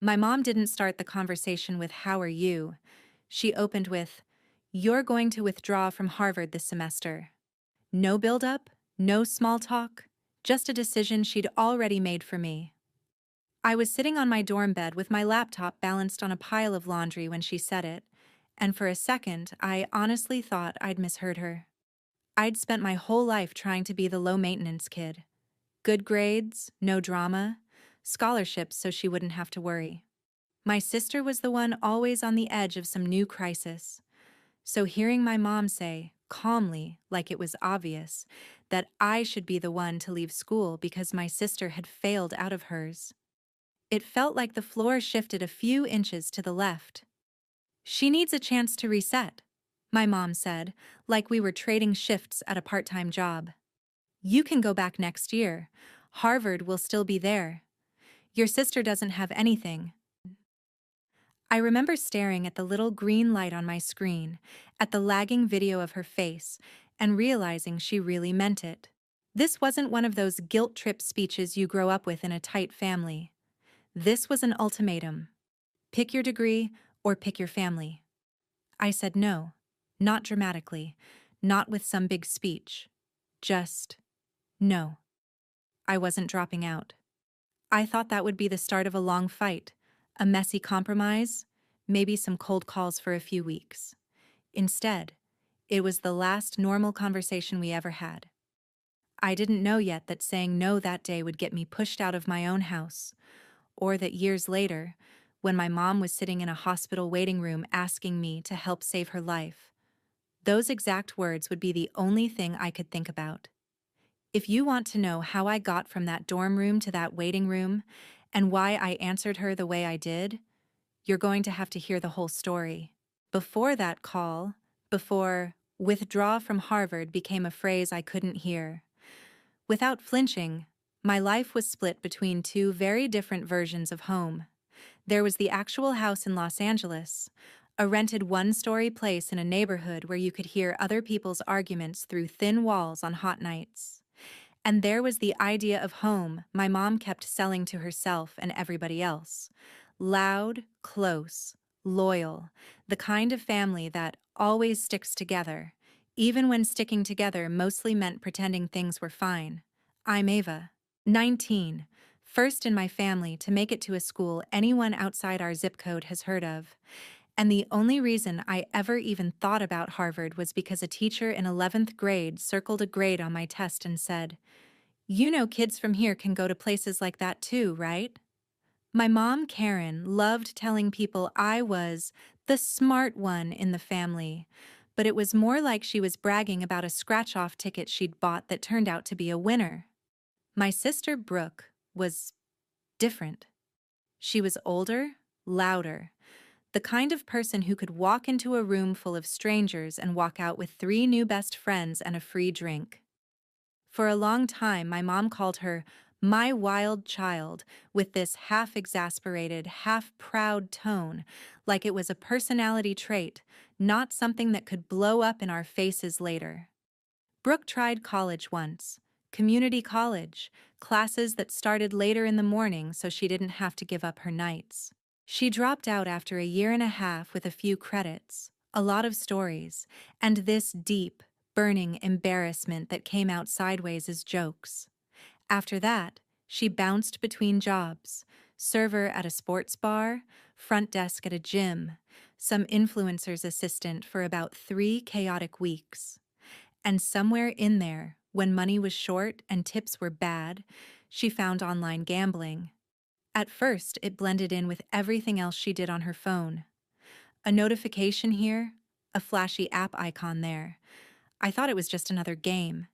My mom didn't start the conversation with, "How are you?" She opened with, "You're going to withdraw from Harvard this semester." No build-up, no small talk, just a decision she'd already made for me. I was sitting on my dorm bed with my laptop balanced on a pile of laundry when she said it, and for a second, I honestly thought I'd misheard her. I'd spent my whole life trying to be the low-maintenance kid. Good grades, no drama, scholarships so she wouldn't have to worry. My sister was the one always on the edge of some new crisis. So hearing my mom say, calmly, like it was obvious, that I should be the one to leave school because my sister had failed out of hers, it felt like the floor shifted a few inches to the left. "She needs a chance to reset," my mom said, like we were trading shifts at a part-time job. "You can go back next year. Harvard will still be there. Your sister doesn't have anything." I remember staring at the little green light on my screen, at the lagging video of her face, and realizing she really meant it. This wasn't one of those guilt trip speeches you grow up with in a tight family. This was an ultimatum. Pick your degree or pick your family. I said no, not dramatically, not with some big speech. Just no. I wasn't dropping out. I thought that would be the start of a long fight, a messy compromise, maybe some cold calls for a few weeks. Instead, it was the last normal conversation we ever had. I didn't know yet that saying no that day would get me pushed out of my own house, or that years later, when my mom was sitting in a hospital waiting room asking me to help save her life, those exact words would be the only thing I could think about. If you want to know how I got from that dorm room to that waiting room, and why I answered her the way I did, you're going to have to hear the whole story. Before that call, before "withdraw from Harvard" became a phrase I couldn't hear, without flinching, my life was split between two very different versions of home. There was the actual house in Los Angeles, a rented one-story place in a neighborhood where you could hear other people's arguments through thin walls on hot nights. And there was the idea of home my mom kept selling to herself and everybody else. Loud, close, loyal, the kind of family that always sticks together, even when sticking together mostly meant pretending things were fine. I'm Ava, 19, first in my family to make it to a school anyone outside our zip code has heard of. And the only reason I ever even thought about Harvard was because a teacher in 11th grade circled a grade on my test and said, "You know kids from here can go to places like that too, right?" My mom, Karen, loved telling people I was the smart one in the family, but it was more like she was bragging about a scratch-off ticket she'd bought that turned out to be a winner. My sister, Brooke, was different. She was older, louder, the kind of person who could walk into a room full of strangers and walk out with 3 new best friends and a free drink. For a long time, my mom called her "my wild child" with this half-exasperated, half-proud tone, like it was a personality trait, not something that could blow up in our faces later. Brooke tried college once, community college, classes that started later in the morning so she didn't have to give up her nights. She dropped out after a year and a half with a few credits, a lot of stories, and this deep, burning embarrassment that came out sideways as jokes. After that, she bounced between jobs: server at a sports bar, front desk at a gym, some influencer's assistant for about 3 chaotic weeks. And somewhere in there, when money was short and tips were bad, she found online gambling. At first, it blended in with everything else she did on her phone. A notification here, a flashy app icon there. I thought it was just another game.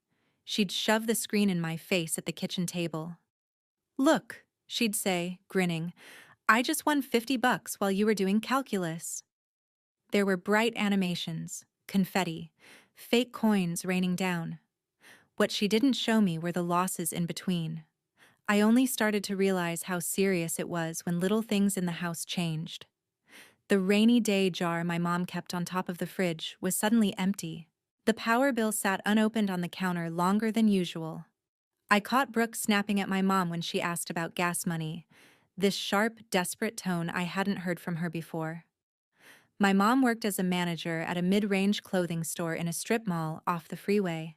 She'd shove the screen in my face at the kitchen table. "Look," she'd say, grinning, "I just won $50 while you were doing calculus." There were bright animations, confetti, fake coins raining down. What she didn't show me were the losses in between. I only started to realize how serious it was when little things in the house changed. The rainy day jar my mom kept on top of the fridge was suddenly empty. The power bill sat unopened on the counter longer than usual. I caught Brooke snapping at my mom when she asked about gas money. this sharp, desperate tone I hadn't heard from her before. My mom worked as a manager at a mid-range clothing store in a strip mall off the freeway.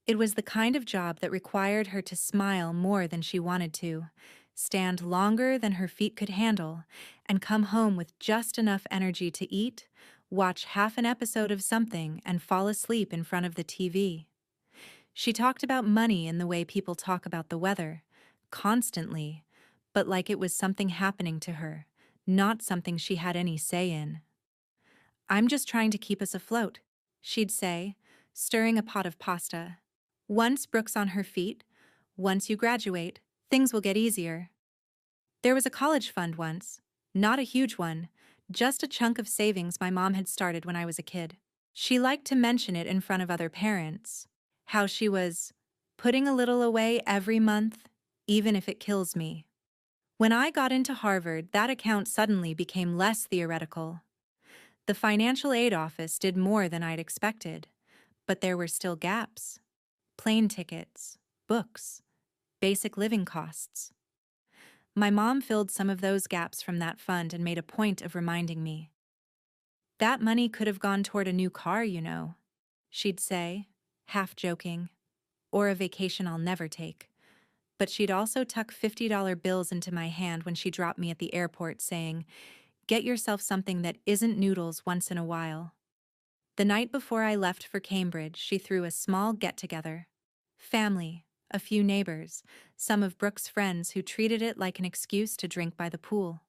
It was the kind of job that required her to smile more than she wanted to, stand longer than her feet could handle, and come home with just enough energy to eat, watch half an episode of something, and fall asleep in front of the TV. She talked about money in the way people talk about the weather, constantly, but like it was something happening to her, not something she had any say in. "I'm just trying to keep us afloat," she'd say, stirring a pot of pasta. "Once Brooke's on her feet, once you graduate, things will get easier." There was a college fund once, not a huge one, just a chunk of savings my mom had started when I was a kid. She liked to mention it in front of other parents, how she was putting a little away every month, even if it kills me. When I got into Harvard, that account suddenly became less theoretical. The financial aid office did more than I'd expected, but there were still gaps. Plane tickets, books, basic living costs. My mom filled some of those gaps from that fund and made a point of reminding me. "That money could have gone toward a new car, you know," she'd say, half joking, "or a vacation I'll never take." But she'd also tuck $50 bills into my hand when she dropped me at the airport, saying, "Get yourself something that isn't noodles once in a while." The night before I left for Cambridge, she threw a small get-together. Family, a few neighbors, some of Brooke's friends who treated it like an excuse to drink by the pool.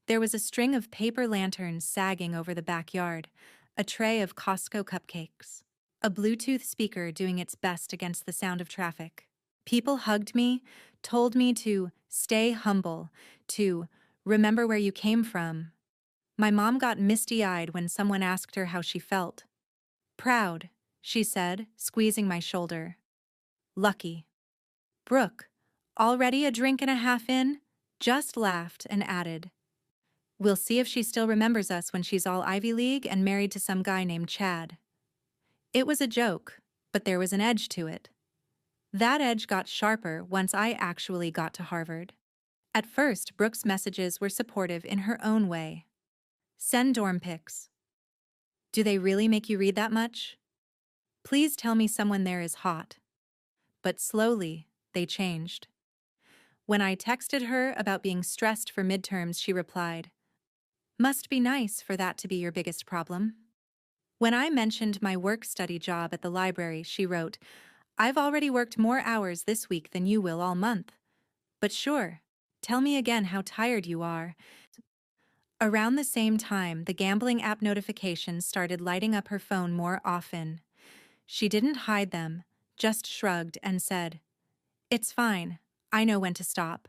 There was a string of paper lanterns sagging over the backyard, a tray of Costco cupcakes, a Bluetooth speaker doing its best against the sound of traffic. People hugged me, told me to stay humble, to remember where you came from. My mom got misty-eyed when someone asked her how she felt. "Proud," she said, squeezing my shoulder. "Lucky." Brooke, already a drink and a half in, just laughed and added, "We'll see if she still remembers us when she's all Ivy League and married to some guy named Chad." It was a joke, but there was an edge to it. That edge got sharper once I actually got to Harvard. At first, Brooke's messages were supportive in her own way. "Send dorm pics." "Do they really make you read that much?" "Please tell me someone there is hot." But slowly, they changed. When I texted her about being stressed for midterms, she replied, "Must be nice for that to be your biggest problem." When I mentioned my work-study job at the library, she wrote, "I've already worked more hours this week than you will all month. But sure, tell me again how tired you are." Around the same time, the gambling app notifications started lighting up her phone more often. She didn't hide them, just shrugged and said, "It's fine, I know when to stop,"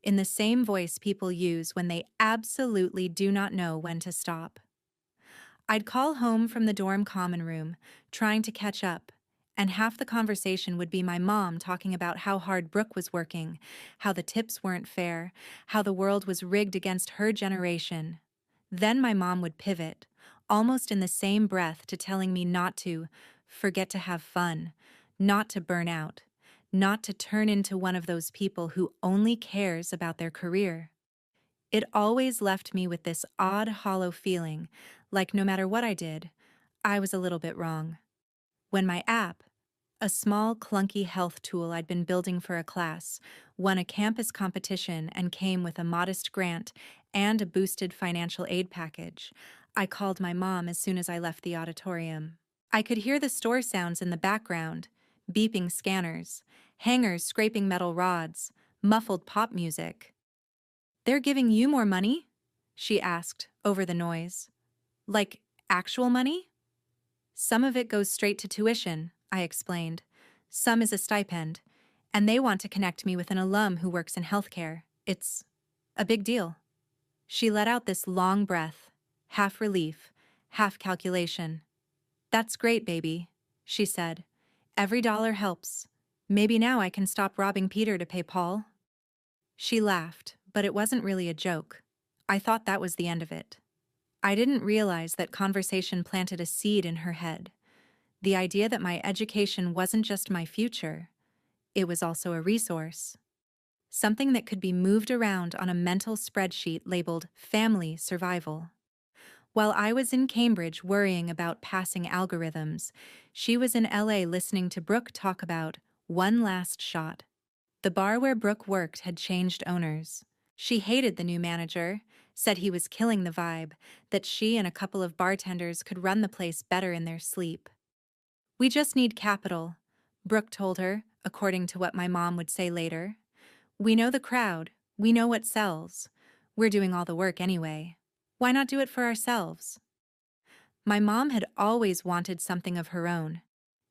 in the same voice people use when they absolutely do not know when to stop. I'd call home from the dorm common room, trying to catch up, and half the conversation would be my mom talking about how hard Brooke was working, how the tips weren't fair, how the world was rigged against her generation. Then my mom would pivot, almost in the same breath, to telling me not to forget to have fun, not to burn out, not to turn into one of those people who only cares about their career. It always left me with this odd, hollow feeling, like no matter what I did, I was a little bit wrong. When my app, a small, clunky health tool I'd been building for a class, won a campus competition and came with a modest grant and a boosted financial aid package, I called my mom as soon as I left the auditorium. I could hear the store sounds in the background, beeping scanners, hangers scraping metal rods, muffled pop music. "They're giving you more money?" she asked over the noise. "Like actual money?" "Some of it goes straight to tuition," I explained. "Some is a stipend, and they want to connect me with an alum who works in healthcare. It's a big deal." She let out this long breath, half relief, half calculation. "That's great, baby," she said. "Every dollar helps. Maybe now I can stop robbing Peter to pay Paul." She laughed, but it wasn't really a joke. I thought that was the end of it. I didn't realize that conversation planted a seed in her head. The idea that my education wasn't just my future, it was also a resource. something that could be moved around on a mental spreadsheet labeled Family Survival. While I was in Cambridge worrying about passing algorithms, she was in LA listening to Brooke talk about One Last Shot. The bar where Brooke worked had changed owners. She hated the new manager, said he was killing the vibe, that she and a couple of bartenders could run the place better in their sleep. We just need capital, Brooke told her, according to what my mom would say later. We know the crowd, we know what sells. We're doing all the work anyway. Why not do it for ourselves? My mom had always wanted something of her own.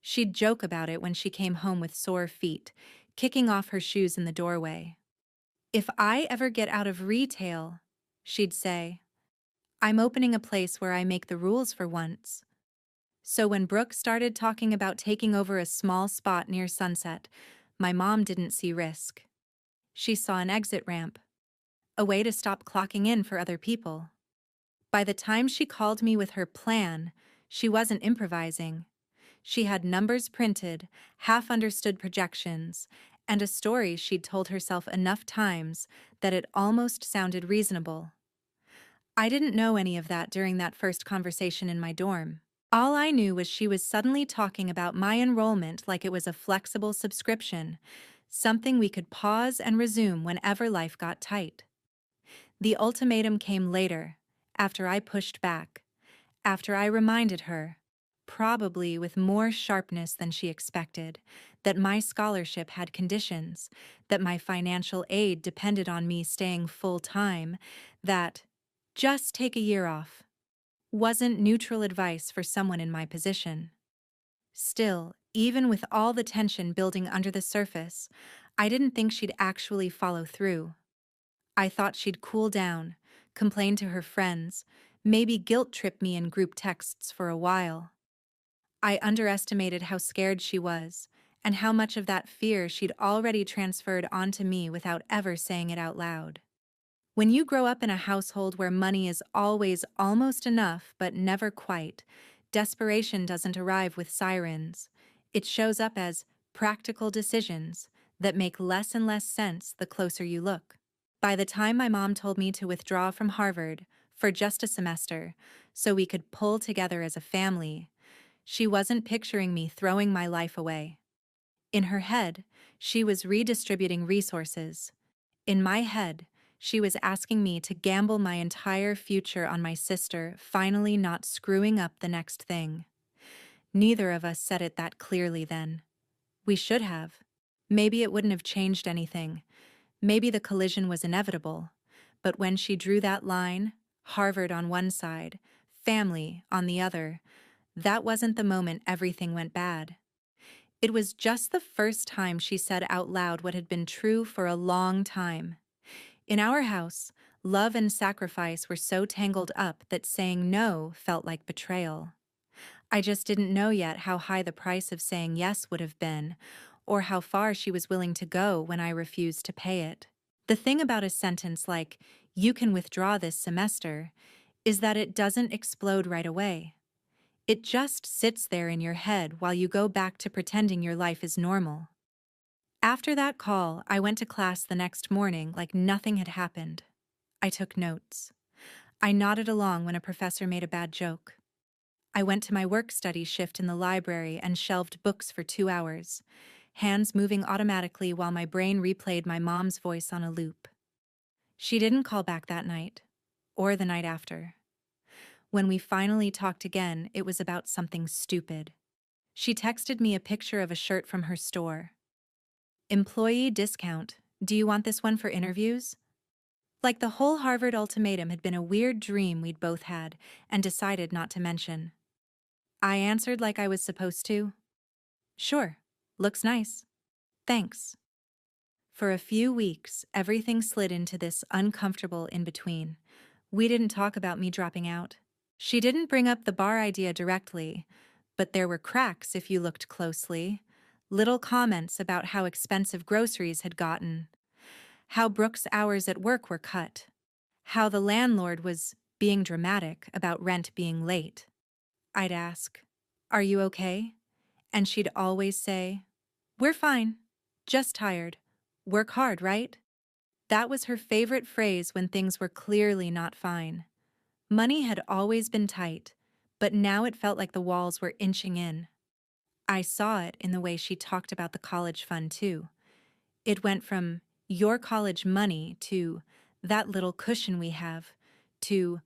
She'd joke about it when she came home with sore feet, kicking off her shoes in the doorway. If I ever get out of retail, she'd say, I'm opening a place where I make the rules for once. So when Brooke started talking about taking over a small spot near Sunset, my mom didn't see risk. She saw an exit ramp, a way to stop clocking in for other people. By the time she called me with her plan, she wasn't improvising. She had numbers printed, half-understood projections, and a story she'd told herself enough times that it almost sounded reasonable. I didn't know any of that during that first conversation in my dorm. All I knew was she was suddenly talking about my enrollment like it was a flexible subscription, something we could pause and resume whenever life got tight. The ultimatum came later, after I pushed back, after I reminded her, probably with more sharpness than she expected, that my scholarship had conditions, that my financial aid depended on me staying full-time, that just take a year off wasn't neutral advice for someone in my position. Still, even with all the tension building under the surface, I didn't think she'd actually follow through. I thought she'd cool down, complain to her friends, maybe guilt-trip me in group texts for a while. I underestimated how scared she was, and how much of that fear she'd already transferred onto me without ever saying it out loud. When you grow up in a household where money is always almost enough but never quite, desperation doesn't arrive with sirens. It shows up as practical decisions that make less and less sense the closer you look. By the time my mom told me to withdraw from Harvard for just a semester so we could pull together as a family, she wasn't picturing me throwing my life away. In her head, she was redistributing resources. In my head, she was asking me to gamble my entire future on my sister finally not screwing up the next thing. Neither of us said it that clearly then. We should have. Maybe it wouldn't have changed anything. Maybe the collision was inevitable. But when she drew that line, Harvard on one side, family on the other, that wasn't the moment everything went bad. It was just the first time she said out loud what had been true for a long time. In our house, love and sacrifice were so tangled up that saying no felt like betrayal. I just didn't know yet how high the price of saying yes would have been, or how far she was willing to go when I refused to pay it. The thing about a sentence like, "You can withdraw this semester," is that it doesn't explode right away. It just sits there in your head while you go back to pretending your life is normal. After that call, I went to class the next morning like nothing had happened. I took notes. I nodded along when a professor made a bad joke. I went to my work-study shift in the library and shelved books for 2 hours, hands moving automatically while my brain replayed my mom's voice on a loop. She didn't call back that night, or the night after. When we finally talked again, it was about something stupid. She texted me a picture of a shirt from her store. "Employee discount. Do you want this one for interviews?" Like the whole Harvard ultimatum had been a weird dream we'd both had and decided not to mention. I answered like I was supposed to. "Sure. Looks nice. Thanks." For a few weeks, everything slid into this uncomfortable in-between. We didn't talk about me dropping out. She didn't bring up the bar idea directly, but there were cracks if you looked closely. Little comments about how expensive groceries had gotten, how Brooke's hours at work were cut, how the landlord was being dramatic about rent being late. I'd ask, "Are you okay?" And she'd always say, "We're fine. Just tired. Work hard, right?" That was her favorite phrase when things were clearly not fine. Money had always been tight, but now it felt like the walls were inching in. I saw it in the way she talked about the college fund, too. It went from your college money to that little cushion we have to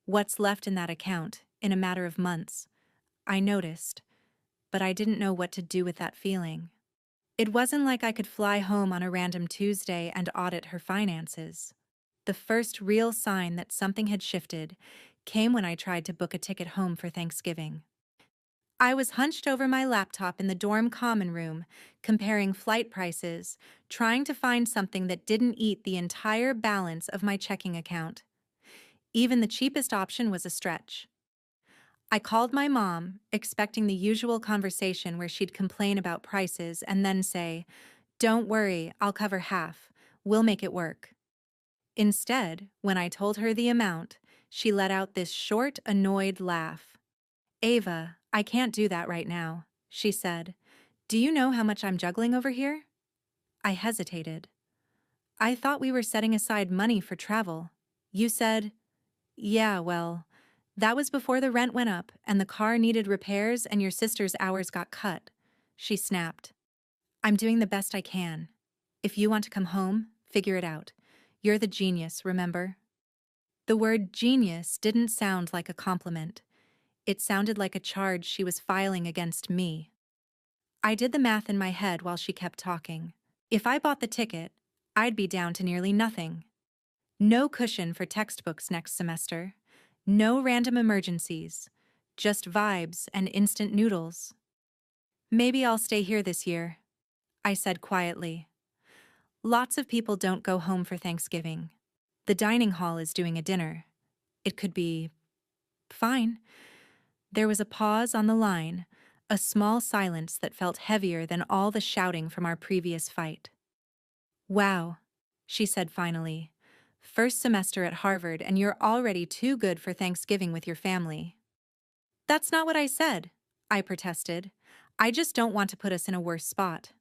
what's left in that account in a matter of months. I noticed, but I didn't know what to do with that feeling. It wasn't like I could fly home on a random Tuesday and audit her finances. The first real sign that something had shifted came when I tried to book a ticket home for Thanksgiving. I was hunched over my laptop in the dorm common room, comparing flight prices, trying to find something that didn't eat the entire balance of my checking account. Even the cheapest option was a stretch. I called my mom, expecting the usual conversation where she'd complain about prices and then say, "Don't worry, I'll cover half. We'll make it work." Instead, when I told her the amount, she let out this short, annoyed laugh. "Ava, I can't do that right now," she said. "Do you know how much I'm juggling over here?" I hesitated. "I thought we were setting aside money for travel. You said—" "Yeah, well, that was before the rent went up and the car needed repairs and your sister's hours got cut," she snapped. "I'm doing the best I can. If you want to come home, figure it out. You're the genius, remember?" The word genius didn't sound like a compliment. It sounded like a charge she was filing against me. I did the math in my head while she kept talking. If I bought the ticket, I'd be down to nearly nothing. No cushion for textbooks next semester. No random emergencies. Just vibes and instant noodles. "Maybe I'll stay here this year," I said quietly. Lots of people don't go home for Thanksgiving. The dining hall is doing a dinner. It could be fine. There was a pause on the line, a small silence that felt heavier than all the shouting from our previous fight. "Wow," she said finally. "First semester at Harvard and you're already too good for Thanksgiving with your family." "That's not what I said," I protested. "I just don't want to put us in a worse spot."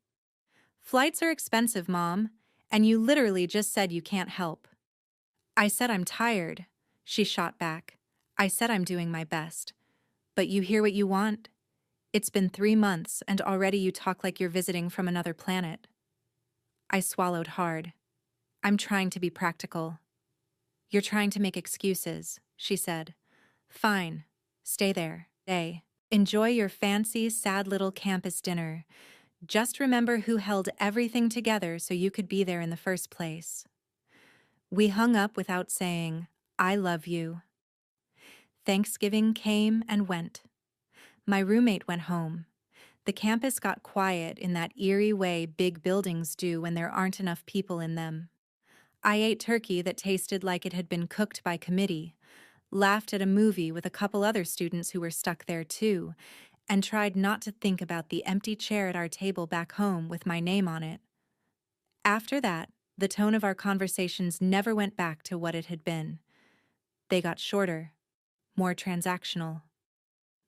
"Flights are expensive, Mom, and you literally just said you can't help." "I said I'm tired," she shot back. "I said I'm doing my best. But you hear what you want? It's been 3 months and already you talk like you're visiting from another planet." I swallowed hard. "I'm trying to be practical." "You're trying to make excuses," she said. "Fine. Stay there. Enjoy your fancy, sad little campus dinner. Just remember who held everything together so you could be there in the first place." We hung up without saying, "I love you." Thanksgiving came and went. My roommate went home. The campus got quiet in that eerie way big buildings do when there aren't enough people in them. I ate turkey that tasted like it had been cooked by committee, laughed at a movie with a couple other students who were stuck there too, and tried not to think about the empty chair at our table back home with my name on it. After that, the tone of our conversations never went back to what it had been. They got shorter, more transactional.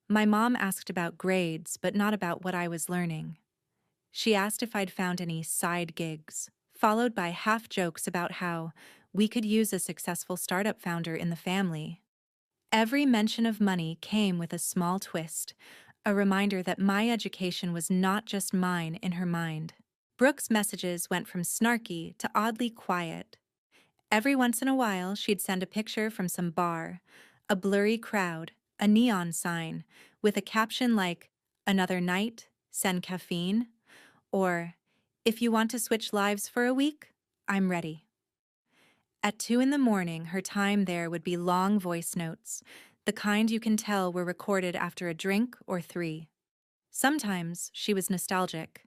My mom asked about grades, but not about what I was learning. She asked if I'd found any side gigs, followed by half jokes about how we could use a successful startup founder in the family. Every mention of money came with a small twist, a reminder that my education was not just mine in her mind. Brooke's messages went from snarky to oddly quiet. Every once in a while, she'd send a picture from some bar, a blurry crowd, a neon sign, with a caption like, "Another night, send caffeine," or, "If you want to switch lives for a week, I'm ready." At 2 in the morning, her time there would be long voice notes, the kind you can tell were recorded after a drink or 3. Sometimes she was nostalgic.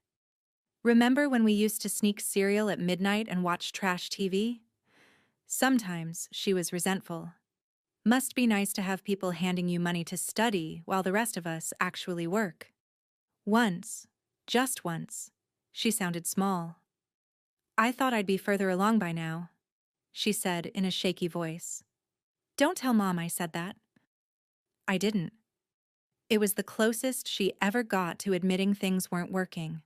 "Remember when we used to sneak cereal at midnight and watch trash TV?" Sometimes she was resentful. "Must be nice to have people handing you money to study while the rest of us actually work." Once, just once, she sounded small. "I thought I'd be further along by now," she said in a shaky voice. "Don't tell Mom I said that." I didn't. It was the closest she ever got to admitting things weren't working.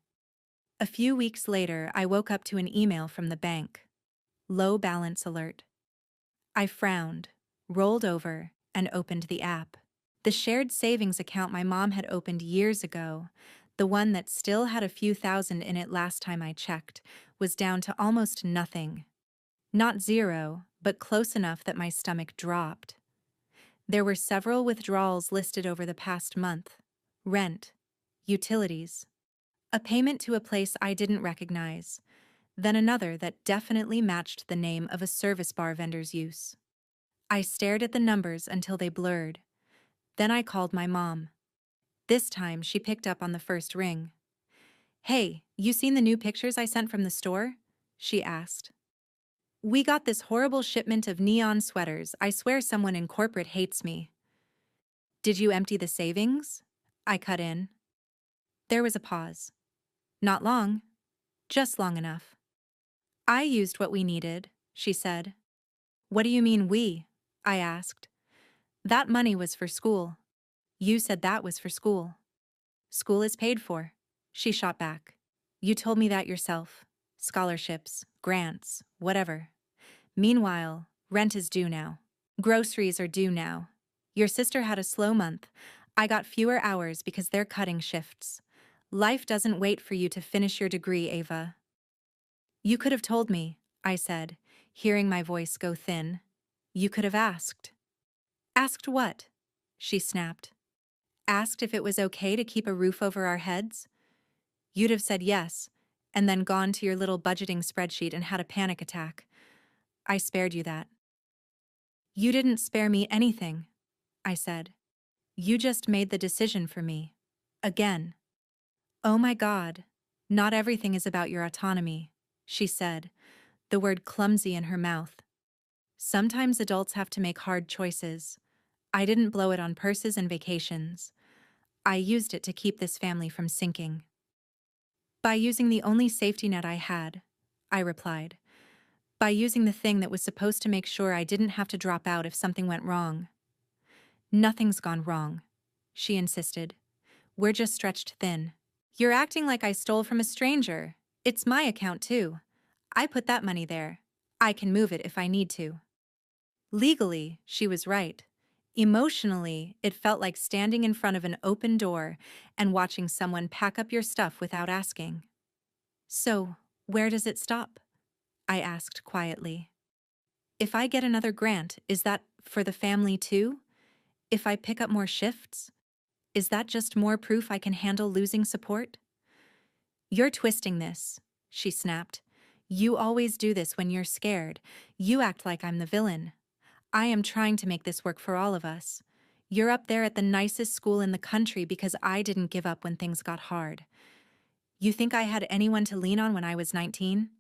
A few weeks later, I woke up to an email from the bank. Low balance alert. I frowned, rolled over, and opened the app. The shared savings account my mom had opened years ago, the one that still had a few thousand in it last time I checked, was down to almost nothing. Not zero, but close enough that my stomach dropped. There were several withdrawals listed over the past month: rent, utilities, a payment to a place I didn't recognize, then another that definitely matched the name of a service bar vendor's use. I stared at the numbers until they blurred. Then I called my mom. This time she picked up on the first ring. "Hey, you seen the new pictures I sent from the store?" she asked. "We got this horrible shipment of neon sweaters. I swear someone in corporate hates me." "Did you empty the savings?" I cut in. There was a pause. "Not long. Just long enough." "I used what we needed," she said. "What do you mean we?" I asked. "That money was for school. You said that was for school." "School is paid for," she shot back. "You told me that yourself. Scholarships, grants, whatever. Meanwhile, rent is due now. Groceries are due now. Your sister had a slow month. I got fewer hours because they're cutting shifts. Life doesn't wait for you to finish your degree, Ava." "You could have told me," I said, hearing my voice go thin. "You could have asked." "Asked what?" she snapped. "Asked if it was okay to keep a roof over our heads? You'd have said yes, and then gone to your little budgeting spreadsheet and had a panic attack. I spared you that." "You didn't spare me anything," I said. "You just made the decision for me. Again." "Oh my God, not everything is about your autonomy," she said, the word clumsy in her mouth. "Sometimes adults have to make hard choices. I didn't blow it on purses and vacations. I used it to keep this family from sinking." "By using the only safety net I had," I replied. "By using the thing that was supposed to make sure I didn't have to drop out if something went wrong." "Nothing's gone wrong," she insisted. "We're just stretched thin. You're acting like I stole from a stranger. It's my account too. I put that money there. I can move it if I need to." Legally, she was right. Emotionally, it felt like standing in front of an open door and watching someone pack up your stuff without asking. "So, where does it stop?" I asked quietly. "If I get another grant, is that for the family too? If I pick up more shifts, is that just more proof I can handle losing support?" "You're twisting this," she snapped. "You always do this when you're scared. You act like I'm the villain. I am trying to make this work for all of us. You're up there at the nicest school in the country because I didn't give up when things got hard. You think I had anyone to lean on when I was 19?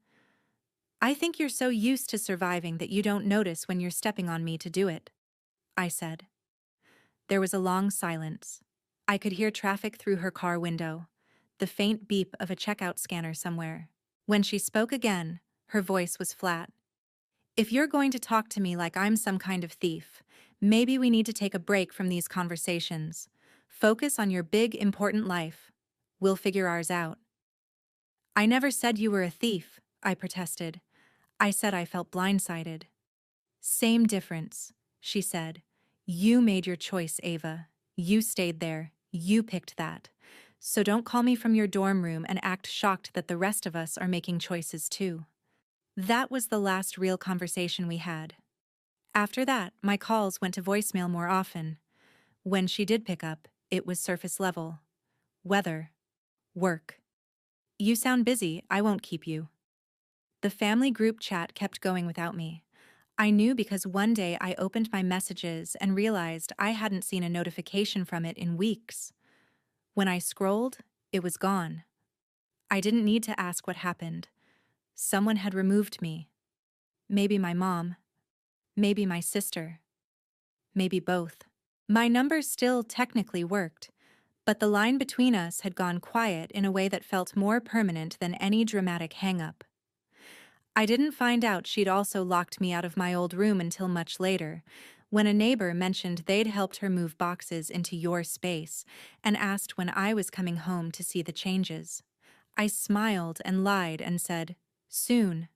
I think you're so used to surviving that you don't notice when you're stepping on me to do it," I said. There was a long silence. I could hear traffic through her car window, the faint beep of a checkout scanner somewhere. When she spoke again, her voice was flat. "If you're going to talk to me like I'm some kind of thief, maybe we need to take a break from these conversations. Focus on your big, important life. We'll figure ours out." "I never said you were a thief," I protested. "I said I felt blindsided." "Same difference," she said. "You made your choice, Ava. You stayed there. You picked that. So don't call me from your dorm room and act shocked that the rest of us are making choices too." That was the last real conversation we had. After that, my calls went to voicemail more often. When she did pick up, it was surface level. Weather. Work. "You sound busy, I won't keep you." The family group chat kept going without me. I knew because one day I opened my messages and realized I hadn't seen a notification from it in weeks. When I scrolled, it was gone. I didn't need to ask what happened. Someone had removed me. Maybe my mom. Maybe my sister. Maybe both. My number still technically worked, but the line between us had gone quiet in a way that felt more permanent than any dramatic hang-up. I didn't find out she'd also locked me out of my old room until much later, when a neighbor mentioned they'd helped her move boxes into your space and asked when I was coming home to see the changes. I smiled and lied and said, "Soon.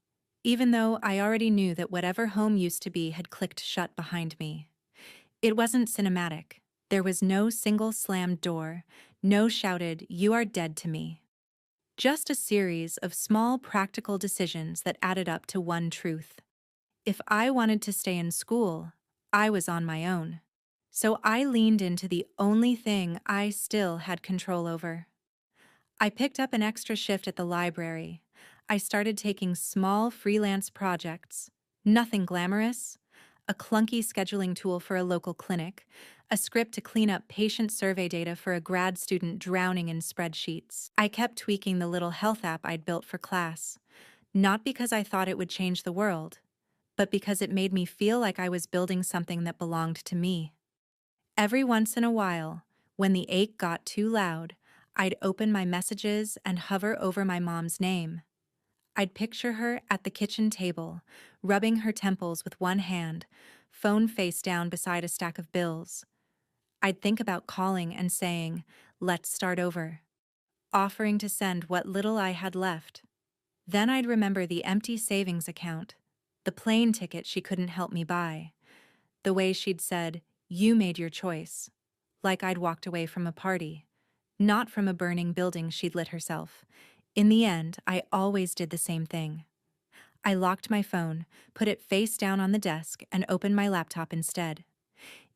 even though I already knew that whatever home used to be had clicked shut behind me. It wasn't cinematic. There was no single slammed door, no shouted, "You are dead to me." Just a series of small practical decisions that added up to one truth. If I wanted to stay in school, I was on my own. So I leaned into the only thing I still had control over. I picked up an extra shift at the library. I started taking small freelance projects. Nothing glamorous. A clunky scheduling tool for a local clinic, a script to clean up patient survey data for a grad student drowning in spreadsheets. I kept tweaking the little health app I'd built for class, not because I thought it would change the world, but because it made me feel like I was building something that belonged to me. Every once in a while, when the ache got too loud, I'd open my messages and hover over my mom's name. I'd picture her at the kitchen table, rubbing her temples with one hand, phone face down beside a stack of bills. I'd think about calling and saying, "Let's start over," offering to send what little I had left. Then I'd remember the empty savings account, the plane ticket she couldn't help me buy, the way she'd said, "You made your choice," like I'd walked away from a party, not from a burning building she'd lit herself. In the end, I always did the same thing. I locked my phone, put it face down on the desk, and opened my laptop instead.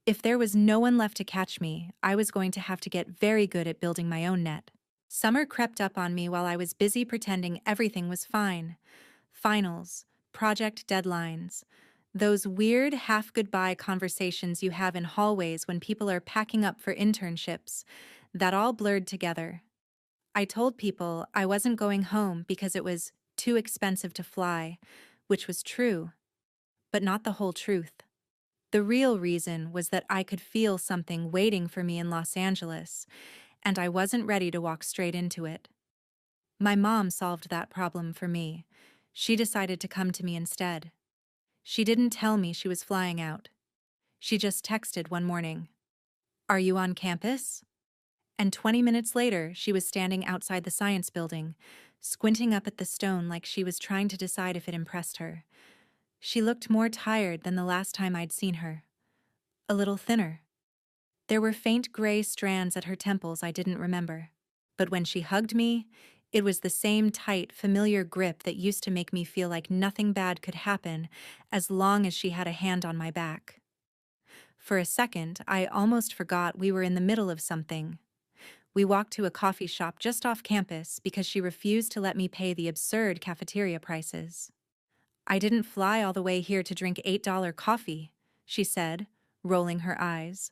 If there was no one left to catch me, I was going to have to get very good at building my own net. Summer crept up on me while I was busy pretending everything was fine. Finals, project deadlines, those weird half-goodbye conversations you have in hallways when people are packing up for internships, that all blurred together. I told people I wasn't going home because it was too expensive to fly, which was true, but not the whole truth. The real reason was that I could feel something waiting for me in Los Angeles, and I wasn't ready to walk straight into it. My mom solved that problem for me. She decided to come to me instead. She didn't tell me she was flying out. She just texted one morning, "Are you on campus?" And 20 minutes later, she was standing outside the science building, squinting up at the stone like she was trying to decide if it impressed her. She looked more tired than the last time I'd seen her. A little thinner. There were faint gray strands at her temples I didn't remember. But when she hugged me, it was the same tight, familiar grip that used to make me feel like nothing bad could happen as long as she had a hand on my back. For a second, I almost forgot we were in the middle of something. We walked to a coffee shop just off campus because she refused to let me pay the absurd cafeteria prices. "I didn't fly all the way here to drink $8 coffee," she said, rolling her eyes.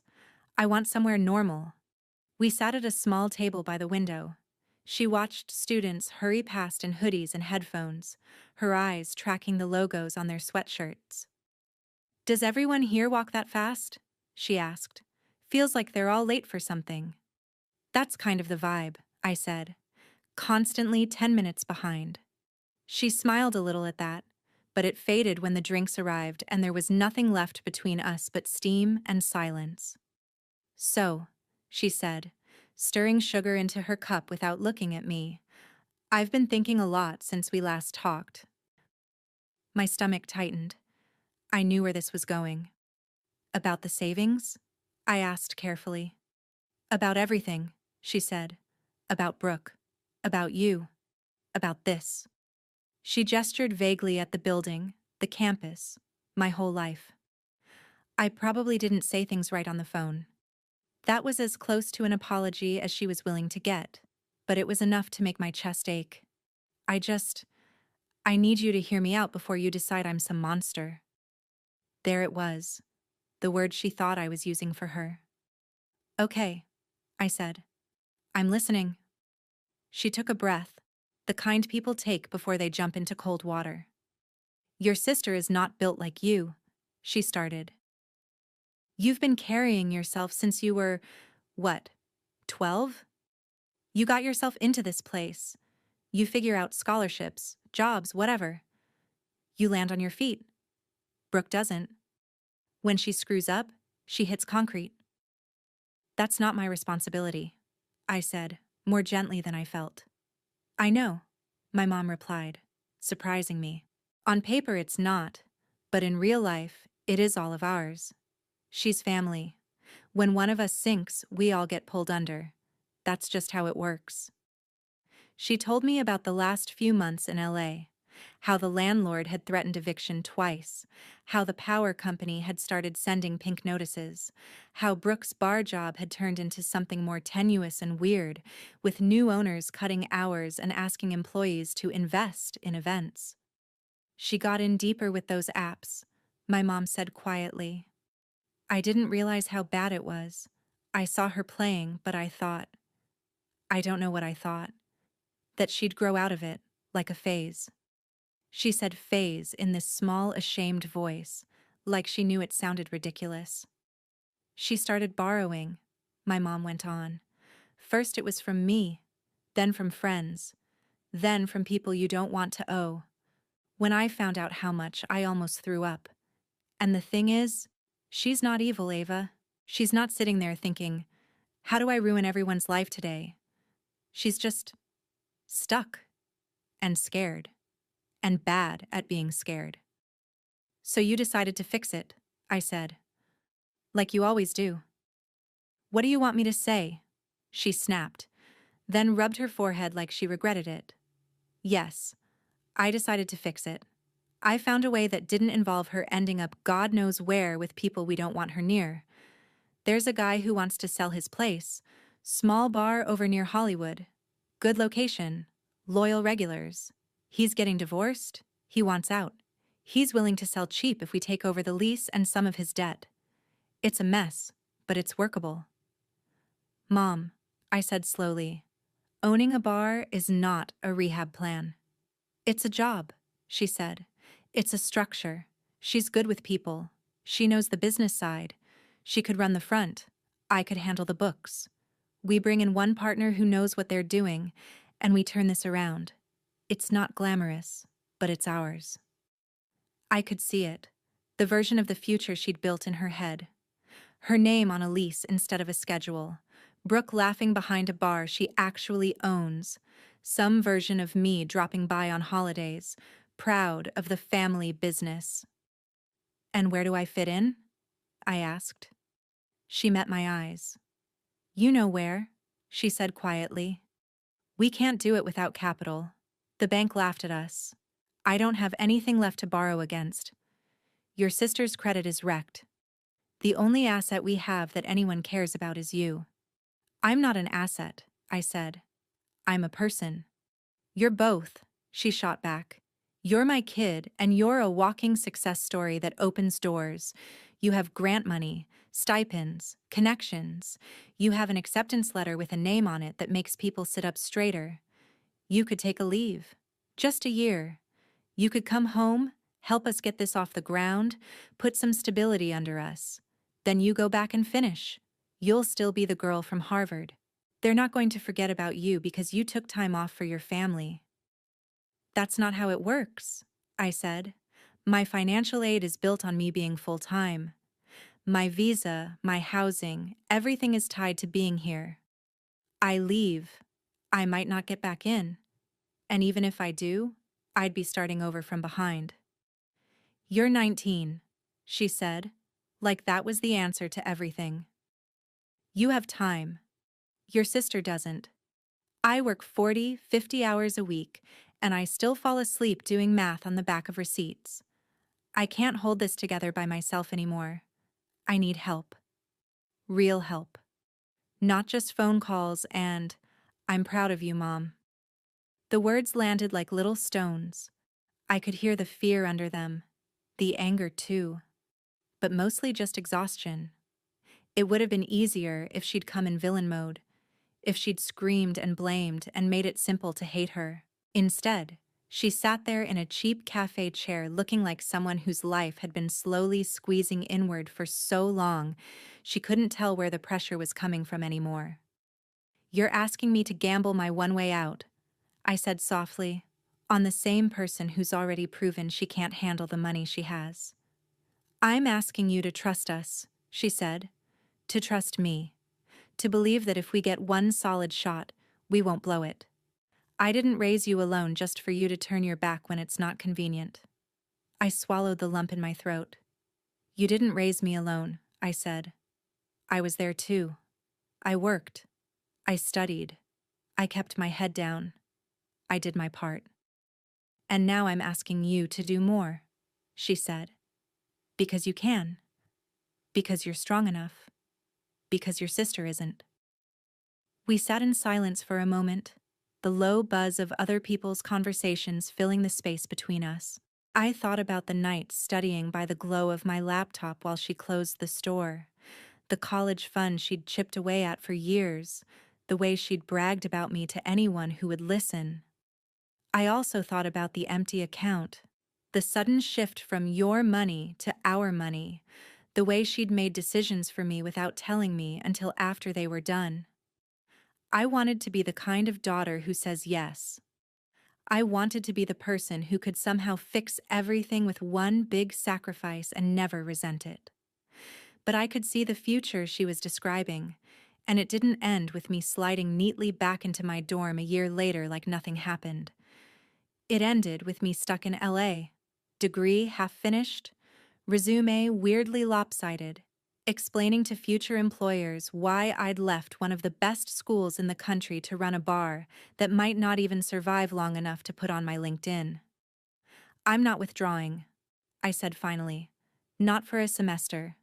"I want somewhere normal." We sat at a small table by the window. She watched students hurry past in hoodies and headphones, her eyes tracking the logos on their sweatshirts. "Does everyone here walk that fast?" she asked. "Feels like they're all late for something." "That's kind of the vibe," I said. "Constantly 10 minutes behind." She smiled a little at that, but it faded when the drinks arrived and there was nothing left between us but steam and silence. "So," she said, stirring sugar into her cup without looking at me, "I've been thinking a lot since we last talked." My stomach tightened. I knew where this was going. "About the savings?" I asked carefully. "About everything," she said. "About Brooke. About you. About this." She gestured vaguely at the building, the campus, my whole life. I probably didn't say things right on the phone. That was as close to an apology as she was willing to get, but it was enough to make my chest ache. I need you to hear me out before you decide I'm some monster." There it was, the word she thought I was using for her. "Okay," I said. "I'm listening." She took a breath, the kind people take before they jump into cold water. "Your sister is not built like you," she started. "You've been carrying yourself since you were, what, 12? You got yourself into this place. You figure out scholarships, jobs, whatever. You land on your feet. Brooke doesn't. When she screws up, she hits concrete." "That's not my responsibility," I said, more gently than I felt. "I know," my mom replied, surprising me. On paper it's not, but in real life, it is all of ours. She's family. When one of us sinks, we all get pulled under. That's just how it works. She told me about the last few months in LA, how the landlord had threatened eviction twice, how the power company had started sending pink notices, how Brooke's bar job had turned into something more tenuous and weird, with new owners cutting hours and asking employees to invest in events. She got in deeper with those apps, my mom said quietly. I didn't realize how bad it was. I saw her playing, but I don't know what I thought. That she'd grow out of it, like a phase. She said phase in this small, ashamed voice, like she knew it sounded ridiculous. She started borrowing, my mom went on. First it was from me, then from friends, then from people you don't want to owe. When I found out how much, I almost threw up. And the thing is, she's not evil, Ava. She's not sitting there thinking, how do I ruin everyone's life today? She's just stuck and scared and bad at being scared. So you decided to fix it, I said. Like you always do. What do you want me to say? She snapped, then rubbed her forehead like she regretted it. Yes, I decided to fix it. I found a way that didn't involve her ending up God knows where with people we don't want her near. There's a guy who wants to sell his place. Small bar over near Hollywood. Good location. Loyal regulars. He's getting divorced. He wants out. He's willing to sell cheap if we take over the lease and some of his debt. It's a mess, but it's workable. Mom, I said slowly, owning a bar is not a rehab plan. It's a job, she said. It's a structure. She's good with people. She knows the business side. She could run the front. I could handle the books. We bring in one partner who knows what they're doing, and we turn this around. It's not glamorous, but it's ours. I could see it, the version of the future she'd built in her head. Her name on a lease instead of a schedule. Brooke laughing behind a bar she actually owns. Some version of me dropping by on holidays, proud of the family business. And where do I fit in? I asked. She met my eyes. You know where, she said quietly. We can't do it without capital. The bank laughed at us. I don't have anything left to borrow against. Your sister's credit is wrecked. The only asset we have that anyone cares about is you. I'm not an asset, I said. I'm a person. You're both, she shot back. You're my kid, and you're a walking success story that opens doors. You have grant money, stipends, connections. You have an acceptance letter with a name on it that makes people sit up straighter. You could take a leave. Just a year. You could come home, help us get this off the ground, put some stability under us. Then you go back and finish. You'll still be the girl from Harvard. They're not going to forget about you because you took time off for your family. That's not how it works, I said. My financial aid is built on me being full-time. My visa, my housing, everything is tied to being here. I leave. I might not get back in. And even if I do, I'd be starting over from behind. You're 19, she said, like that was the answer to everything. You have time. Your sister doesn't. I work 40, 50 hours a week, and I still fall asleep doing math on the back of receipts. I can't hold this together by myself anymore. I need help. Real help. Not just phone calls and, I'm proud of you, Mom. The words landed like little stones. I could hear the fear under them, the anger too, but mostly just exhaustion. It would have been easier if she'd come in villain mode, if she'd screamed and blamed and made it simple to hate her. Instead, she sat there in a cheap cafe chair looking like someone whose life had been slowly squeezing inward for so long she couldn't tell where the pressure was coming from anymore. You're asking me to gamble my one way out, I said softly, on the same person who's already proven she can't handle the money she has. I'm asking you to trust us, she said, to trust me, to believe that if we get one solid shot, we won't blow it. I didn't raise you alone just for you to turn your back when it's not convenient. I swallowed the lump in my throat. You didn't raise me alone, I said. I was there too. I worked. I studied. I kept my head down. I did my part. And now I'm asking you to do more, she said. Because you can. Because you're strong enough. Because your sister isn't. We sat in silence for a moment, the low buzz of other people's conversations filling the space between us. I thought about the nights studying by the glow of my laptop while she closed the store, the college fund she'd chipped away at for years, the way she'd bragged about me to anyone who would listen. I also thought about the empty account, the sudden shift from your money to our money, the way she'd made decisions for me without telling me until after they were done. I wanted to be the kind of daughter who says yes. I wanted to be the person who could somehow fix everything with one big sacrifice and never resent it. But I could see the future she was describing, and it didn't end with me sliding neatly back into my dorm a year later like nothing happened. It ended with me stuck in LA, degree half-finished, resume weirdly lopsided, explaining to future employers why I'd left one of the best schools in the country to run a bar that might not even survive long enough to put on my LinkedIn. I'm not withdrawing, I said finally. Not for a semester.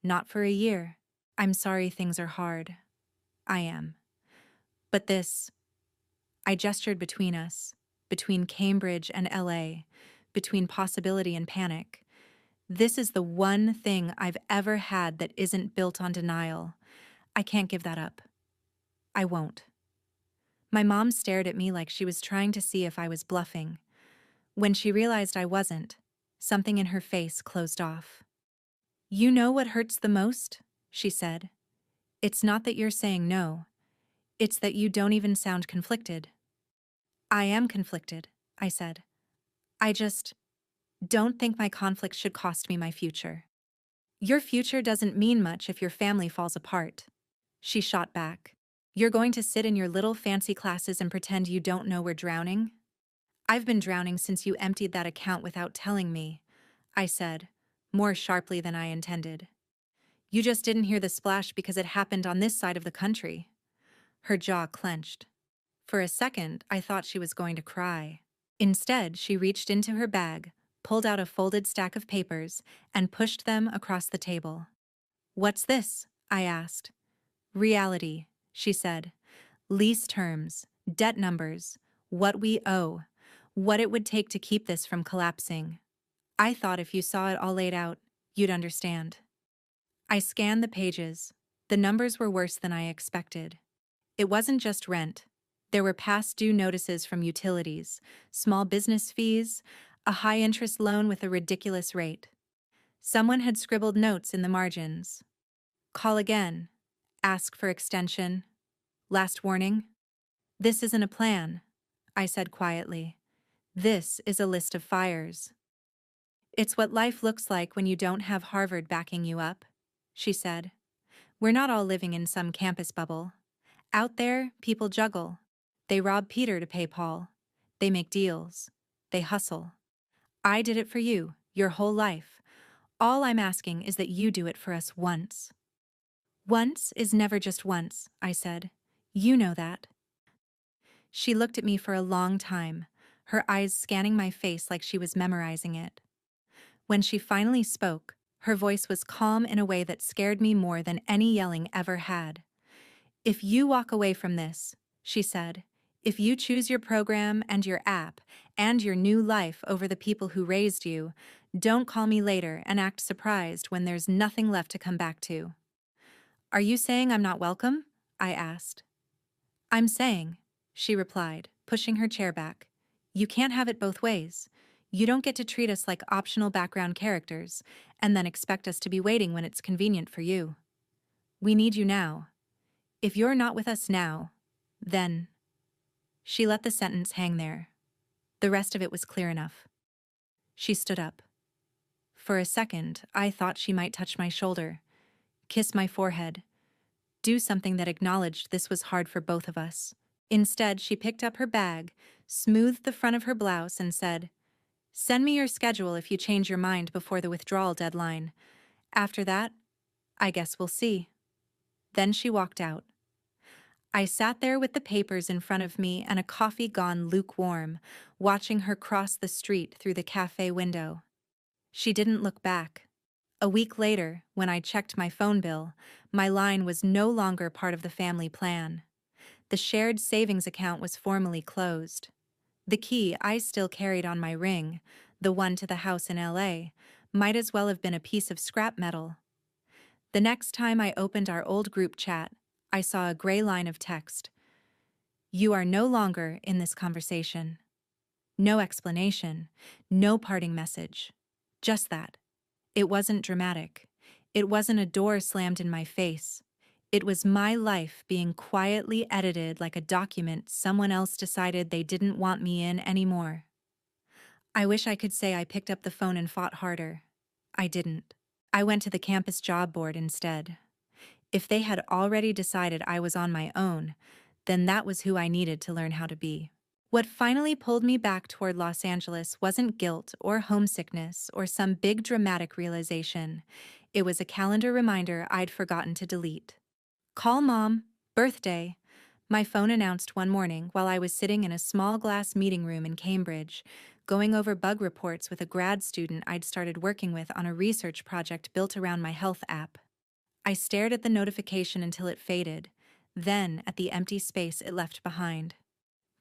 Not for a year. I'm sorry things are hard. I am. But this... I gestured between us, between Cambridge and LA, between possibility and panic. This is the one thing I've ever had that isn't built on denial. I can't give that up. I won't. My mom stared at me like she was trying to see if I was bluffing. When she realized I wasn't, something in her face closed off. You know what hurts the most? She said. It's not that you're saying no. It's that you don't even sound conflicted. I am conflicted, I said. I just don't think my conflict should cost me my future. Your future doesn't mean much if your family falls apart. She shot back. You're going to sit in your little fancy classes and pretend you don't know we're drowning? I've been drowning since you emptied that account without telling me, I said, more sharply than I intended. You just didn't hear the splash because it happened on this side of the country. Her jaw clenched. For a second, I thought she was going to cry. Instead, she reached into her bag, pulled out a folded stack of papers, and pushed them across the table. What's this? I asked. Reality, she said. Lease terms, debt numbers, what we owe, what it would take to keep this from collapsing. I thought if you saw it all laid out, you'd understand. I scanned the pages. The numbers were worse than I expected. It wasn't just rent. There were past due notices from utilities, small business fees, a high-interest loan with a ridiculous rate. Someone had scribbled notes in the margins. Call again. Ask for extension. Last warning. This isn't a plan, I said quietly. This is a list of fires. It's what life looks like when you don't have Harvard backing you up, she said. We're not all living in some campus bubble. Out there, people juggle. They rob Peter to pay Paul. They make deals. They hustle. I did it for you, your whole life. All I'm asking is that you do it for us once. Once is never just once, I said. You know that. She looked at me for a long time, her eyes scanning my face like she was memorizing it. When she finally spoke, her voice was calm in a way that scared me more than any yelling ever had. If you walk away from this, she said, if you choose your program and your app and your new life over the people who raised you, don't call me later and act surprised when there's nothing left to come back to. Are you saying I'm not welcome? I asked. I'm saying, she replied, pushing her chair back. You can't have it both ways. You don't get to treat us like optional background characters and then expect us to be waiting when it's convenient for you. We need you now. If you're not with us now, then... She let the sentence hang there. The rest of it was clear enough. She stood up. For a second, I thought she might touch my shoulder, kiss my forehead, do something that acknowledged this was hard for both of us. Instead, she picked up her bag, smoothed the front of her blouse, and said, Send me your schedule if you change your mind before the withdrawal deadline. After that, I guess we'll see." Then she walked out. I sat there with the papers in front of me and a coffee gone lukewarm, watching her cross the street through the cafe window. She didn't look back. A week later, when I checked my phone bill, my line was no longer part of the family plan. The shared savings account was formally closed. The key I still carried on my ring, the one to the house in LA, might as well have been a piece of scrap metal. The next time I opened our old group chat, I saw a gray line of text. "You are no longer in this conversation." No explanation, no parting message. Just that. It wasn't dramatic. It wasn't a door slammed in my face. It was my life being quietly edited like a document someone else decided they didn't want me in anymore. I wish I could say I picked up the phone and fought harder. I didn't. I went to the campus job board instead. If they had already decided I was on my own, then that was who I needed to learn how to be. What finally pulled me back toward Los Angeles wasn't guilt or homesickness or some big dramatic realization. It was a calendar reminder I'd forgotten to delete. "Call Mom, birthday," my phone announced one morning while I was sitting in a small glass meeting room in Cambridge, going over bug reports with a grad student I'd started working with on a research project built around my health app. I stared at the notification until it faded, then at the empty space it left behind.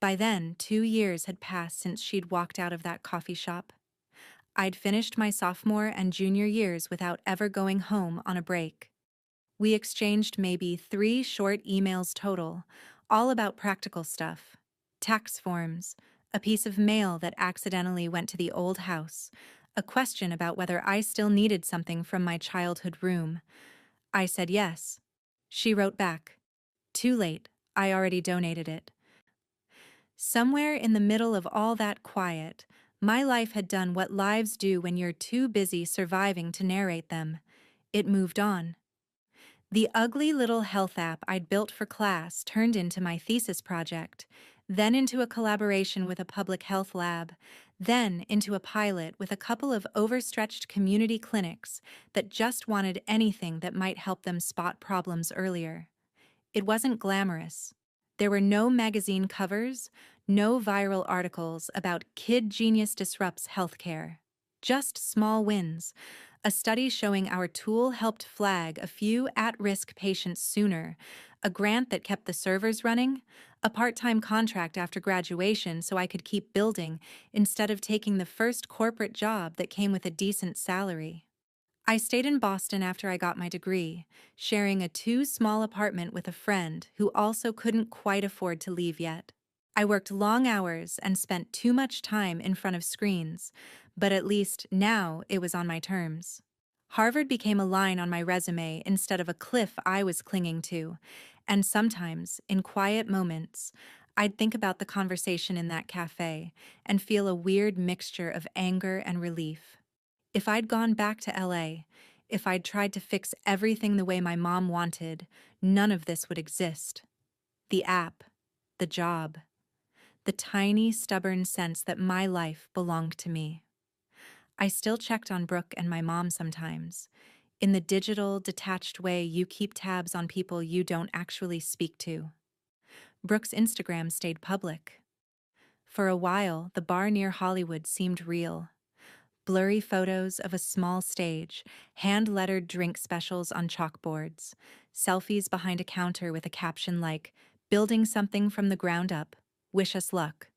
By then, 2 years had passed since she'd walked out of that coffee shop. I'd finished my sophomore and junior years without ever going home on a break. We exchanged maybe 3 short emails total, all about practical stuff. Tax forms, a piece of mail that accidentally went to the old house, a question about whether I still needed something from my childhood room. I said yes. She wrote back, "Too late, I already donated it." Somewhere in the middle of all that quiet, my life had done what lives do when you're too busy surviving to narrate them. It moved on. The ugly little health app I'd built for class turned into my thesis project, then into a collaboration with a public health lab, then into a pilot with a couple of overstretched community clinics that just wanted anything that might help them spot problems earlier. It wasn't glamorous. There were no magazine covers, no viral articles about kid genius disrupts healthcare. Just small wins. A study showing our tool helped flag a few at-risk patients sooner, a grant that kept the servers running, a part-time contract after graduation so I could keep building instead of taking the first corporate job that came with a decent salary. I stayed in Boston after I got my degree, sharing a 2-small apartment with a friend who also couldn't quite afford to leave yet. I worked long hours and spent too much time in front of screens, but at least now it was on my terms. Harvard became a line on my resume instead of a cliff I was clinging to, and sometimes, in quiet moments, I'd think about the conversation in that cafe and feel a weird mixture of anger and relief. If I'd gone back to LA, if I'd tried to fix everything the way my mom wanted, none of this would exist. The app, the job, the tiny, stubborn sense that my life belonged to me. I still checked on Brooke and my mom sometimes, in the digital, detached way you keep tabs on people you don't actually speak to. Brooke's Instagram stayed public. For a while, the bar near Hollywood seemed real. Blurry photos of a small stage, hand-lettered drink specials on chalkboards, selfies behind a counter with a caption like, "Building something from the ground up. Wish us luck."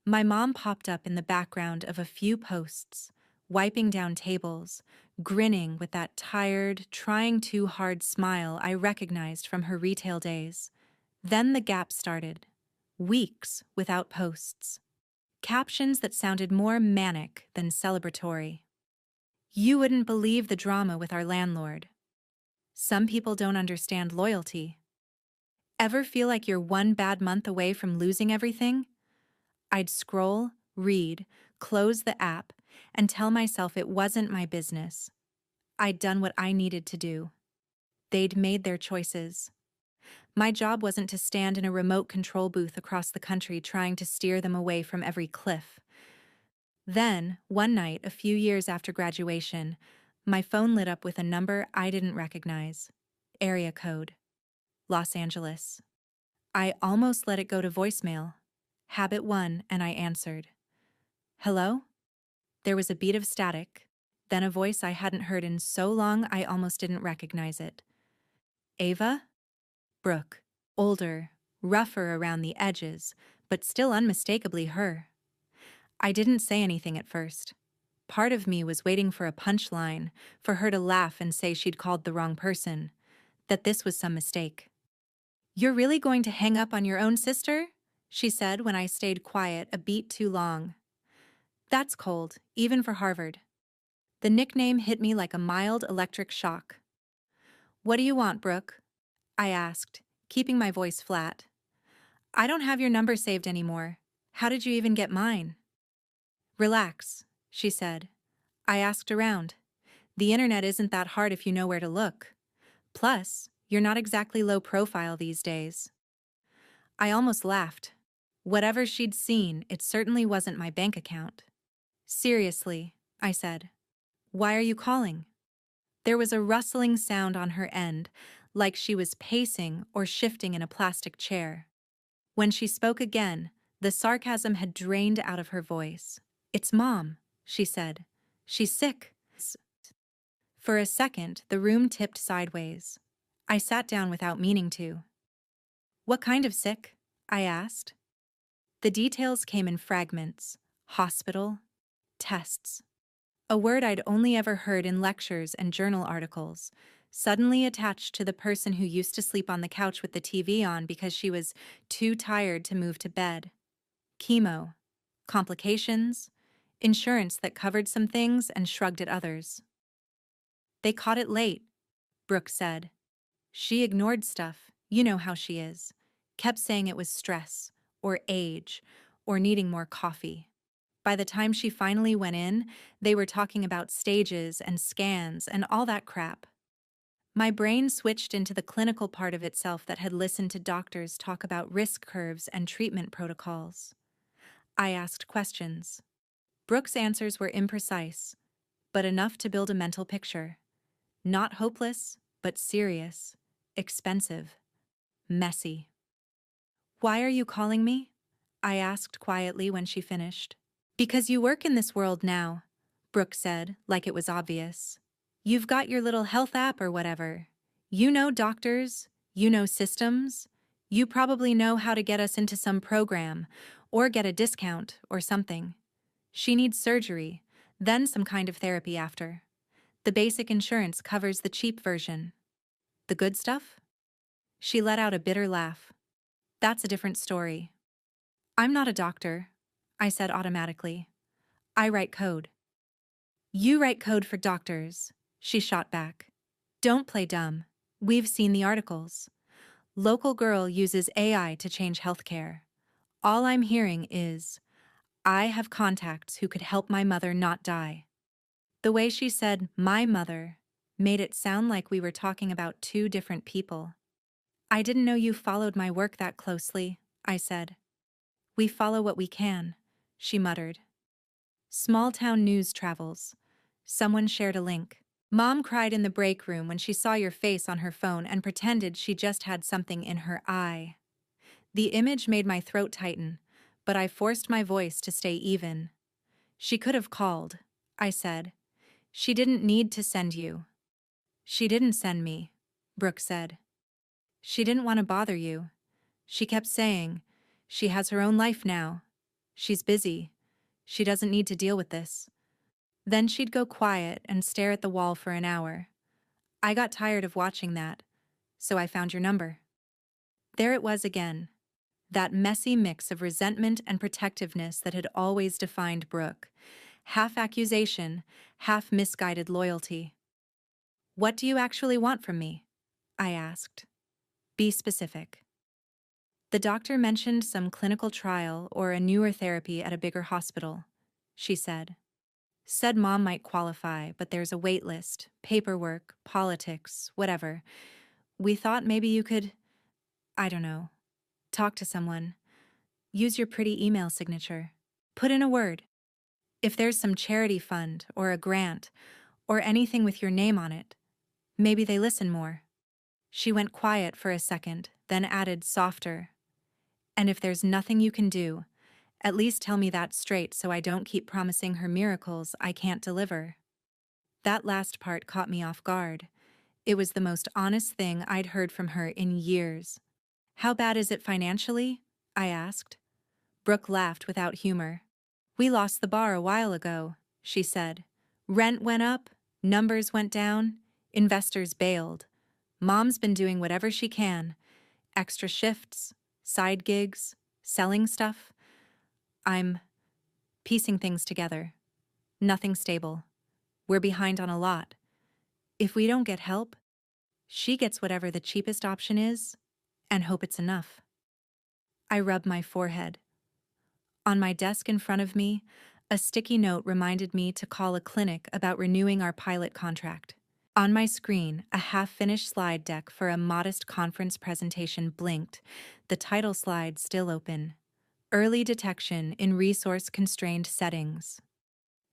My mom popped up in the background of a few posts, wiping down tables, grinning with that tired, trying too hard smile I recognized from her retail days. Then the gap started. Weeks without posts. Captions that sounded more manic than celebratory. "You wouldn't believe the drama with our landlord." "Some people don't understand loyalty." "Ever feel like you're one bad month away from losing everything?" I'd scroll, read, close the app, and tell myself it wasn't my business. I'd done what I needed to do. They'd made their choices. My job wasn't to stand in a remote control booth across the country trying to steer them away from every cliff. Then, one night, a few years after graduation, my phone lit up with a number I didn't recognize. Area code. Los Angeles. I almost let it go to voicemail. Habit 1, and I answered. Hello? There was a beat of static, then a voice I hadn't heard in so long I almost didn't recognize it. Ava? Brooke. Older, rougher around the edges, but still unmistakably her. I didn't say anything at first. Part of me was waiting for a punchline, for her to laugh and say she'd called the wrong person, that this was some mistake. You're really going to hang up on your own sister? She said when I stayed quiet a beat too long. That's cold, even for Harvard. The nickname hit me like a mild electric shock. What do you want, Brooke? I asked, keeping my voice flat. I don't have your number saved anymore. How did you even get mine? Relax, she said. I asked around. The internet isn't that hard if you know where to look. Plus, you're not exactly low profile these days. I almost laughed. Whatever she'd seen, it certainly wasn't my bank account. Seriously, I said. Why are you calling? There was a rustling sound on her end, like she was pacing or shifting in a plastic chair. When she spoke again, the sarcasm had drained out of her voice. It's Mom, she said. She's sick. For a second, the room tipped sideways. I sat down without meaning to. What kind of sick? I asked. The details came in fragments. Hospital, tests. A word I'd only ever heard in lectures and journal articles, suddenly attached to the person who used to sleep on the couch with the TV on because she was too tired to move to bed. Chemo, complications, insurance that covered some things and shrugged at others. They caught it late, Brooke said. She ignored stuff, you know how she is. Kept saying it was stress, or age, or needing more coffee. By the time she finally went in, they were talking about stages and scans and all that crap. My brain switched into the clinical part of itself that had listened to doctors talk about risk curves and treatment protocols. I asked questions. Brooke's answers were imprecise, but enough to build a mental picture. Not hopeless, but serious, expensive, messy. Why are you calling me? I asked quietly when she finished. Because you work in this world now, Brooke said, like it was obvious. You've got your little health app or whatever. You know doctors, you know systems. You probably know how to get us into some program, or get a discount, or something. She needs surgery, then some kind of therapy after. The basic insurance covers the cheap version. The good stuff? She let out a bitter laugh. That's a different story. I'm not a doctor, I said automatically. I write code. You write code for doctors, she shot back. Don't play dumb. We've seen the articles. Local girl uses AI to change healthcare. All I'm hearing is, I have contacts who could help my mother not die. The way she said, my mother, made it sound like we were talking about two different people. I didn't know you followed my work that closely, I said. We follow what we can, she muttered. Small-town news travels. Someone shared a link. Mom cried in the break room when she saw your face on her phone and pretended she just had something in her eye. The image made my throat tighten, but I forced my voice to stay even. She could have called, I said. She didn't need to send you. She didn't send me, Brooke said. She didn't want to bother you. She kept saying, she has her own life now. She's busy. She doesn't need to deal with this. Then she'd go quiet and stare at the wall for an hour. I got tired of watching that, so I found your number. There it was again, that messy mix of resentment and protectiveness that had always defined Brooke. Half accusation, half misguided loyalty. What do you actually want from me? I asked. Be specific. The doctor mentioned some clinical trial or a newer therapy at a bigger hospital, she said. Said Mom might qualify, but there's a wait list, paperwork, politics, whatever. We thought maybe you could, I don't know, talk to someone. Use your pretty email signature. Put in a word. If there's some charity fund or a grant or anything with your name on it, maybe they listen more." She went quiet for a second, then added softer, "And if there's nothing you can do, at least tell me that straight so I don't keep promising her miracles I can't deliver." That last part caught me off guard. It was the most honest thing I'd heard from her in years. "How bad is it financially?" I asked. Brooke laughed without humor. "We lost the bar a while ago," she said. "Rent went up, numbers went down, investors bailed. Mom's been doing whatever she can. Extra shifts, side gigs, selling stuff. I'm piecing things together. Nothing stable. We're behind on a lot. If we don't get help, she gets whatever the cheapest option is and hope it's enough." I rubbed my forehead. On my desk in front of me, a sticky note reminded me to call a clinic about renewing our pilot contract. On my screen, a half-finished slide deck for a modest conference presentation blinked, the title slide still open. Early Detection in Resource-Constrained Settings.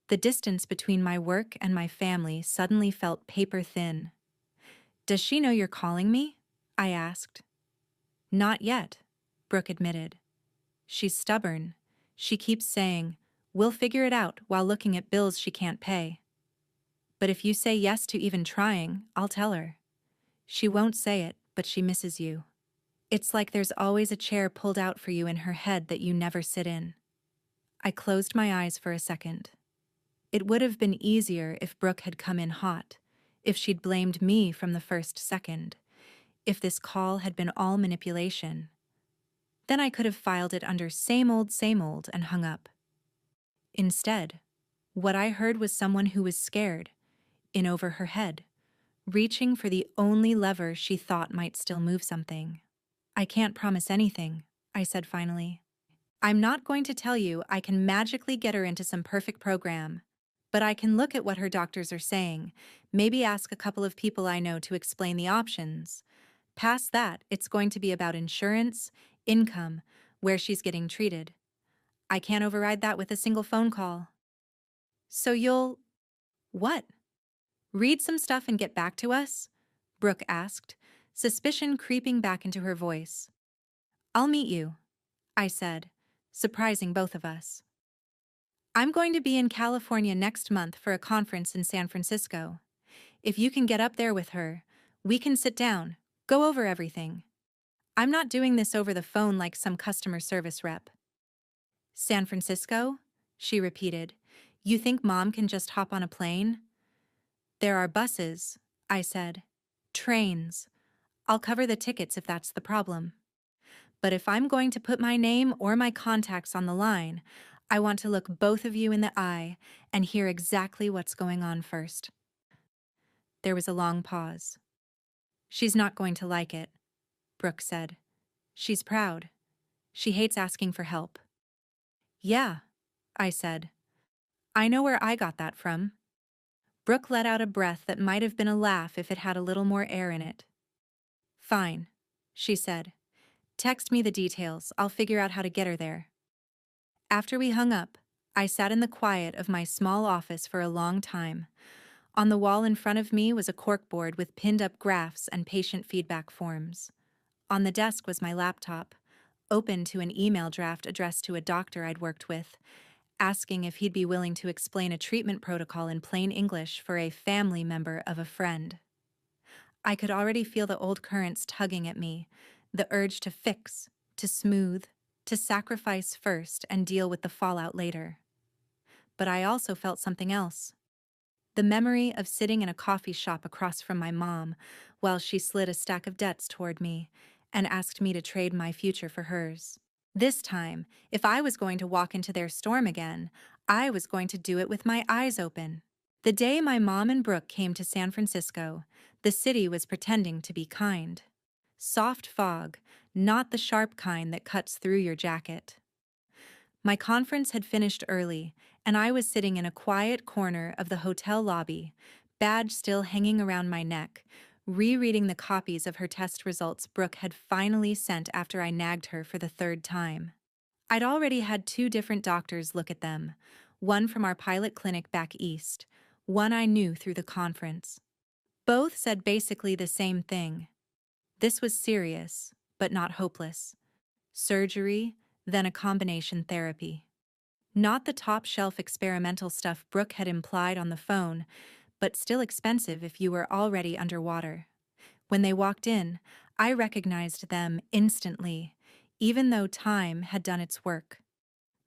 The distance between my work and my family suddenly felt paper thin. "Does she know you're calling me?" I asked. "Not yet," Brooke admitted. "She's stubborn. She keeps saying, 'We'll figure it out,' while looking at bills she can't pay. But if you say yes to even trying, I'll tell her. She won't say it, but she misses you. It's like there's always a chair pulled out for you in her head that you never sit in." I closed my eyes for a second. It would have been easier if Brooke had come in hot, if she'd blamed me from the first second, if this call had been all manipulation. Then I could have filed it under same old, and hung up. Instead, what I heard was someone who was scared, in over her head, reaching for the only lever she thought might still move something. "I can't promise anything," I said finally. "I'm not going to tell you I can magically get her into some perfect program, but I can look at what her doctors are saying, maybe ask a couple of people I know to explain the options. Past that, it's going to be about insurance, income, where she's getting treated. I can't override that with a single phone call." "So you'll—" "What? Read some stuff and get back to us?" Brooke asked, suspicion creeping back into her voice. "I'll meet you," I said, surprising both of us. "I'm going to be in California next month for a conference in San Francisco. If you can get up there with her, we can sit down, go over everything. I'm not doing this over the phone like some customer service rep." "San Francisco?" she repeated. "You think Mom can just hop on a plane?" "There are buses," I said. "Trains. I'll cover the tickets if that's the problem. But if I'm going to put my name or my contacts on the line, I want to look both of you in the eye and hear exactly what's going on first." There was a long pause. "She's not going to like it," Brooke said. "She's proud. She hates asking for help." "Yeah," I said. "I know where I got that from." Brooke let out a breath that might have been a laugh if it had a little more air in it. "Fine," she said. "Text me the details. I'll figure out how to get her there." After we hung up, I sat in the quiet of my small office for a long time. On the wall in front of me was a corkboard with pinned-up graphs and patient feedback forms. On the desk was my laptop, open to an email draft addressed to a doctor I'd worked with, asking if he'd be willing to explain a treatment protocol in plain English for a family member of a friend. I could already feel the old currents tugging at me, the urge to fix, to smooth, to sacrifice first and deal with the fallout later. But I also felt something else. The memory of sitting in a coffee shop across from my mom while she slid a stack of debts toward me and asked me to trade my future for hers. This time, if I was going to walk into their storm again, I was going to do it with my eyes open. The day my mom and Brooke came to San Francisco, the city was pretending to be kind. Soft fog, not the sharp kind that cuts through your jacket. My conference had finished early, and I was sitting in a quiet corner of the hotel lobby, badge still hanging around my neck, rereading the copies of her test results Brooke had finally sent after I nagged her for the third time. I'd already had 2 different doctors look at them, one from our pilot clinic back east, one I knew through the conference. Both said basically the same thing. This was serious, but not hopeless. Surgery, then a combination therapy. Not the top-shelf experimental stuff Brooke had implied on the phone, but still expensive if you were already underwater. When they walked in, I recognized them instantly, even though time had done its work.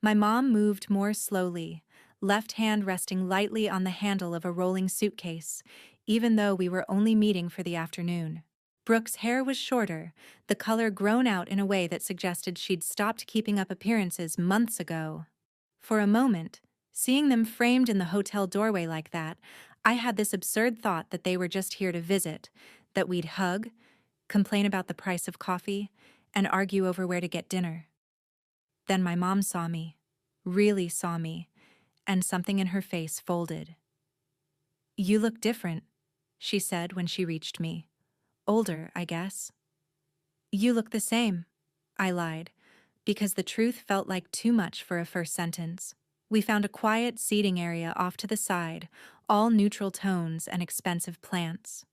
My mom moved more slowly, left hand resting lightly on the handle of a rolling suitcase, even though we were only meeting for the afternoon. Brooke's hair was shorter, the color grown out in a way that suggested she'd stopped keeping up appearances months ago. For a moment, seeing them framed in the hotel doorway like that, I had this absurd thought that they were just here to visit, that we'd hug, complain about the price of coffee, and argue over where to get dinner. Then my mom saw me, really saw me, and something in her face folded. "You look different," she said when she reached me. "Older, I guess." "You look the same," I lied, because the truth felt like too much for a first sentence. We found a quiet seating area off to the side, all neutral tones and expensive plants.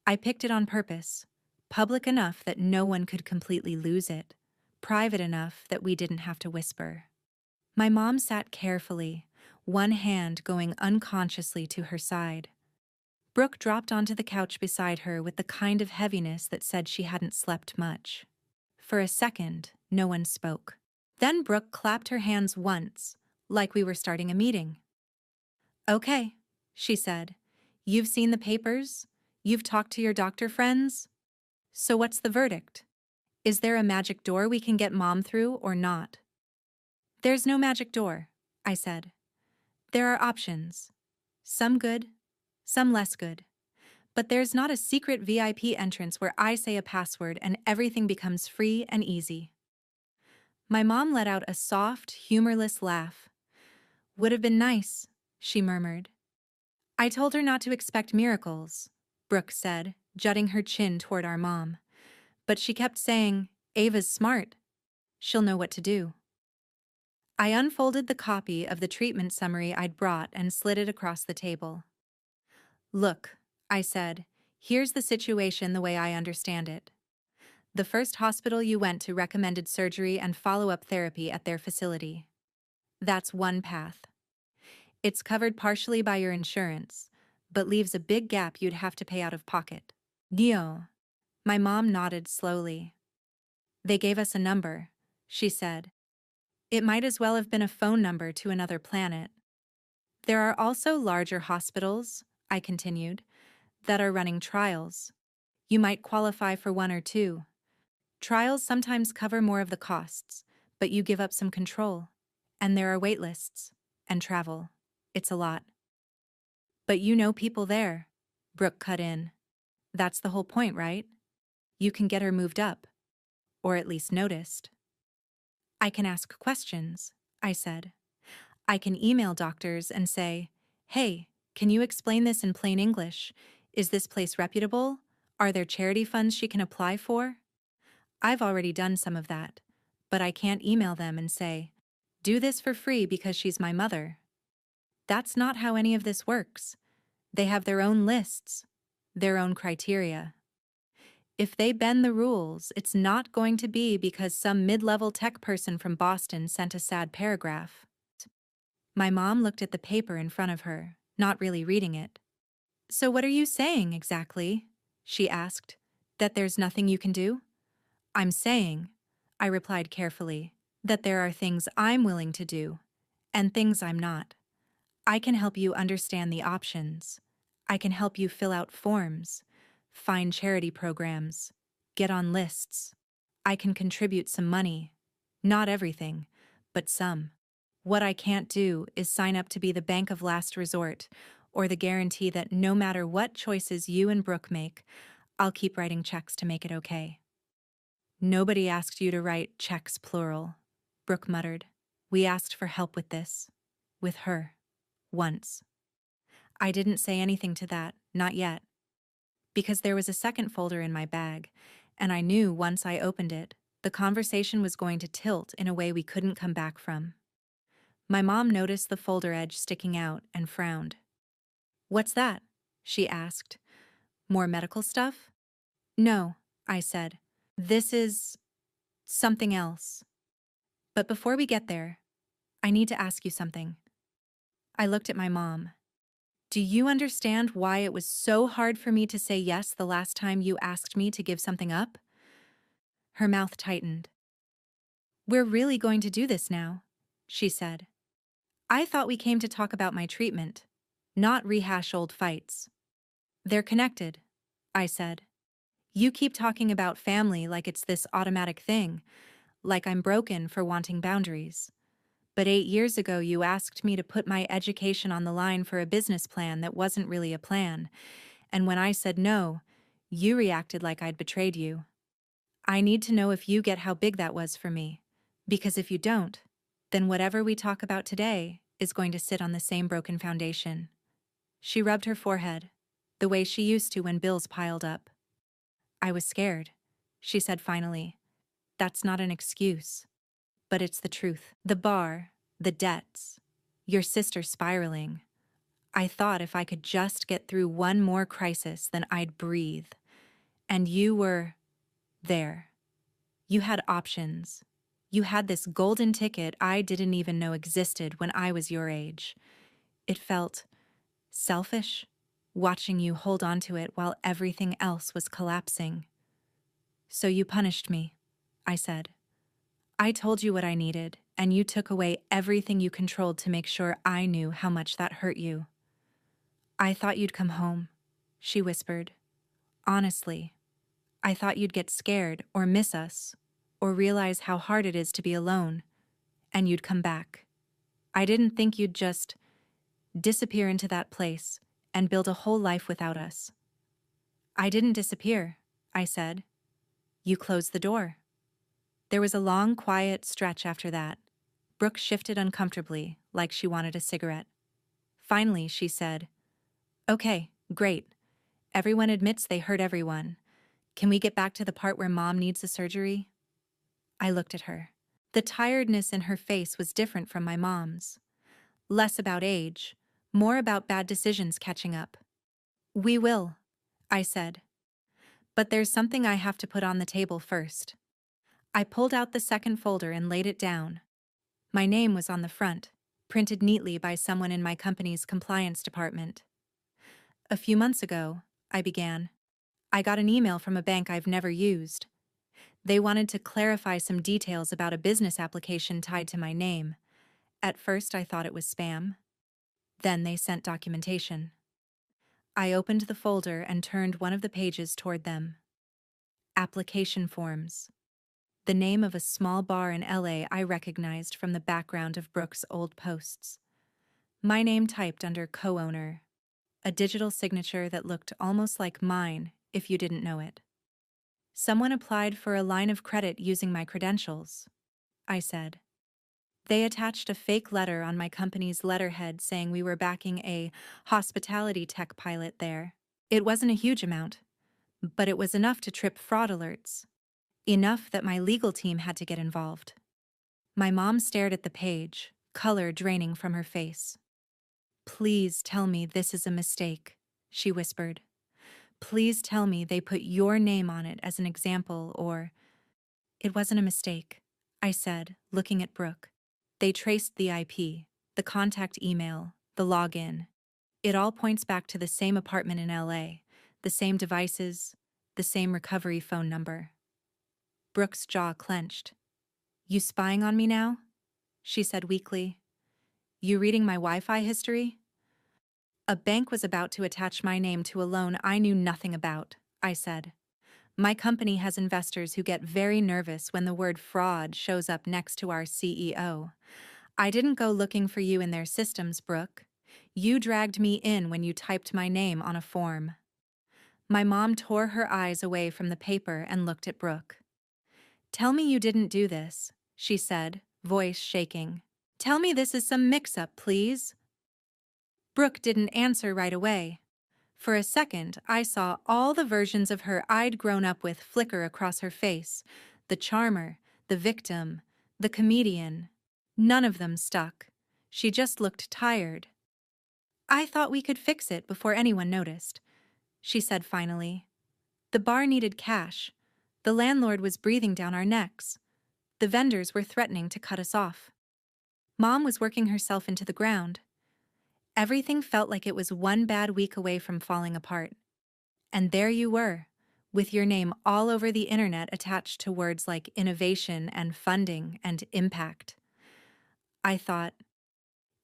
I picked it on purpose, public enough that no one could completely lose it, private enough that we didn't have to whisper. My mom sat carefully, one hand going unconsciously to her side. Brooke dropped onto the couch beside her with the kind of heaviness that said she hadn't slept much. For a second, no one spoke. Then Brooke clapped her hands once, like we were starting a meeting. "Okay," she said. "You've seen the papers? You've talked to your doctor friends? So what's the verdict? Is there a magic door we can get Mom through or not?" "There's no magic door," I said. "There are options. Some good, some less good. But there's not a secret VIP entrance where I say a password and everything becomes free and easy." My mom let out a soft, humorless laugh. "Would have been nice," she murmured. "I told her not to expect miracles," Brooke said, jutting her chin toward our mom. "But she kept saying, 'Ava's smart. She'll know what to do.'" I unfolded the copy of the treatment summary I'd brought and slid it across the table. "Look," I said, "here's the situation the way I understand it. The first hospital you went to recommended surgery and follow-up therapy at their facility. That's one path. It's covered partially by your insurance, but leaves a big gap you'd have to pay out of pocket." "Neo." My mom nodded slowly. "They gave us a number," she said. "It might as well have been a phone number to another planet. There are also larger hospitals," I continued, "that are running trials. You might qualify for one or two. Trials sometimes cover more of the costs, but you give up some control. And there are wait lists. And travel. It's a lot." "But you know people there," Brooke cut in. "That's the whole point, right? You can get her moved up. Or at least noticed." "I can ask questions," I said. "I can email doctors and say, 'Hey, can you explain this in plain English? Is this place reputable? Are there charity funds she can apply for?' I've already done some of that, but I can't email them and say, 'Do this for free because she's my mother.' That's not how any of this works. They have their own lists, their own criteria. If they bend the rules, it's not going to be because some mid-level tech person from Boston sent a sad paragraph." My mom looked at the paper in front of her, not really reading it. "So what are you saying exactly?" she asked. "That there's nothing you can do?" "I'm saying," I replied carefully, "that there are things I'm willing to do, and things I'm not. I can help you understand the options. I can help you fill out forms, find charity programs, get on lists. I can contribute some money. Not everything, but some. What I can't do is sign up to be the bank of last resort, or the guarantee that no matter what choices you and Brooke make, I'll keep writing checks to make it okay." "Nobody asked you to write checks plural," Brooke muttered. "We asked for help with this. With her. Once." I didn't say anything to that, not yet. Because there was a second folder in my bag, and I knew once I opened it, the conversation was going to tilt in a way we couldn't come back from. My mom noticed the folder edge sticking out and frowned. "What's that?" she asked. "More medical stuff?" "No," I said. "This is something else. But before we get there, I need to ask you something." I looked at my mom. "Do you understand why it was so hard for me to say yes the last time you asked me to give something up?" Her mouth tightened. "We're really going to do this now," she said. "I thought we came to talk about my treatment, not rehash old fights." "They're connected," I said. "You keep talking about family like it's this automatic thing, like I'm broken for wanting boundaries. But 8 years ago you asked me to put my education on the line for a business plan that wasn't really a plan, and when I said no, you reacted like I'd betrayed you. I need to know if you get how big that was for me, because if you don't, then whatever we talk about today is going to sit on the same broken foundation." She rubbed her forehead, the way she used to when bills piled up. "I was scared," she said finally. "That's not an excuse, but it's the truth. The bar, the debts, your sister spiraling. I thought if I could just get through one more crisis, then I'd breathe. And you were there. You had options. You had this golden ticket I didn't even know existed when I was your age. It felt selfish, watching you hold on to it while everything else was collapsing. So you punished me," I said. "I told you what I needed, and you took away everything you controlled to make sure I knew how much that hurt you." "I thought you'd come home," she whispered. "Honestly, I thought you'd get scared or miss us, or realize how hard it is to be alone, and you'd come back. I didn't think you'd just disappear into that place and build a whole life without us." "I didn't disappear," I said. "You closed the door." There was a long, quiet stretch after that. Brooke shifted uncomfortably, like she wanted a cigarette. Finally, she said, "Okay, great. Everyone admits they hurt everyone. Can we get back to the part where Mom needs the surgery?" I looked at her. The tiredness in her face was different from my mom's. Less about age, more about bad decisions catching up. "We will," I said. "But there's something I have to put on the table first." I pulled out the second folder and laid it down. My name was on the front, printed neatly by someone in my company's compliance department. "A few months ago," I began, "I got an email from a bank I've never used. They wanted to clarify some details about a business application tied to my name. At first I thought it was spam. Then they sent documentation." I opened the folder and turned one of the pages toward them. Application forms. The name of a small bar in LA I recognized from the background of Brooke's old posts. My name typed under co-owner. A digital signature that looked almost like mine if you didn't know it. "Someone applied for a line of credit using my credentials," I said. They attached a fake letter on my company's letterhead saying we were backing a hospitality tech pilot there. It wasn't a huge amount, but it was enough to trip fraud alerts. Enough that my legal team had to get involved. My mom stared at the page, color draining from her face. "Please tell me this is a mistake," she whispered. "Please tell me they put your name on it as an example or—" "It wasn't a mistake," I said, looking at Brooke. "They traced the IP, the contact email, the login. It all points back to the same apartment in LA, the same devices, the same recovery phone number." Brooke's jaw clenched. "You spying on me now?" she said weakly. "You reading my Wi-Fi history?" "A bank was about to attach my name to a loan I knew nothing about," I said. "My company has investors who get very nervous when the word fraud shows up next to our CEO. I didn't go looking for you in their systems, Brooke. You dragged me in when you typed my name on a form." My mom tore her eyes away from the paper and looked at Brooke. "Tell me you didn't do this," she said, voice shaking. "Tell me this is some mix-up, please." Brooke didn't answer right away. For a second, I saw all the versions of her I'd grown up with flicker across her face. The charmer, the victim, the comedian. None of them stuck. She just looked tired. I thought we could fix it before anyone noticed, she said finally. The bar needed cash. The landlord was breathing down our necks. The vendors were threatening to cut us off. Mom was working herself into the ground. Everything felt like it was one bad week away from falling apart. And there you were, with your name all over the internet attached to words like innovation and funding and impact. I thought,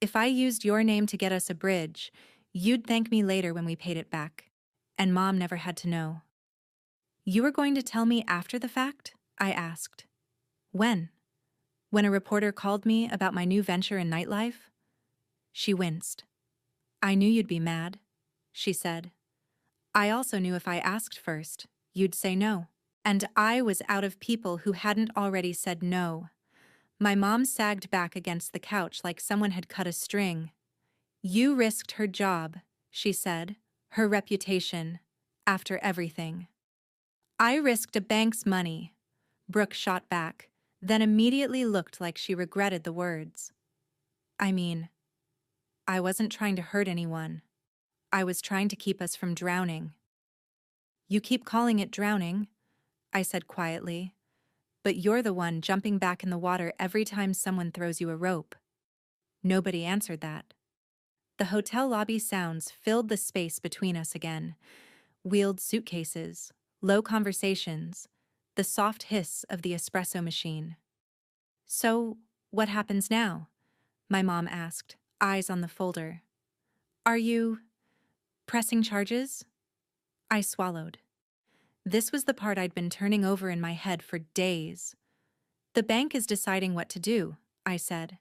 if I used your name to get us a bridge, you'd thank me later when we paid it back. And Mom never had to know. You were going to tell me after the fact? I asked. When? When a reporter called me about my new venture in nightlife? She winced. I knew you'd be mad, she said. I also knew if I asked first, you'd say no. And I was out of people who hadn't already said no. My mom sagged back against the couch like someone had cut a string. You risked her job, she said, her reputation, after everything. I risked a bank's money, Brooke shot back, then immediately looked like she regretted the words. I mean, I wasn't trying to hurt anyone. I was trying to keep us from drowning. You keep calling it drowning, I said quietly, but you're the one jumping back in the water every time someone throws you a rope. Nobody answered that. The hotel lobby sounds filled the space between us again. Wheeled suitcases, low conversations, the soft hiss of the espresso machine. So, what happens now? My mom asked, eyes on the folder. Are you pressing charges? I swallowed. This was the part I'd been turning over in my head for days. The bank is deciding what to do, I said.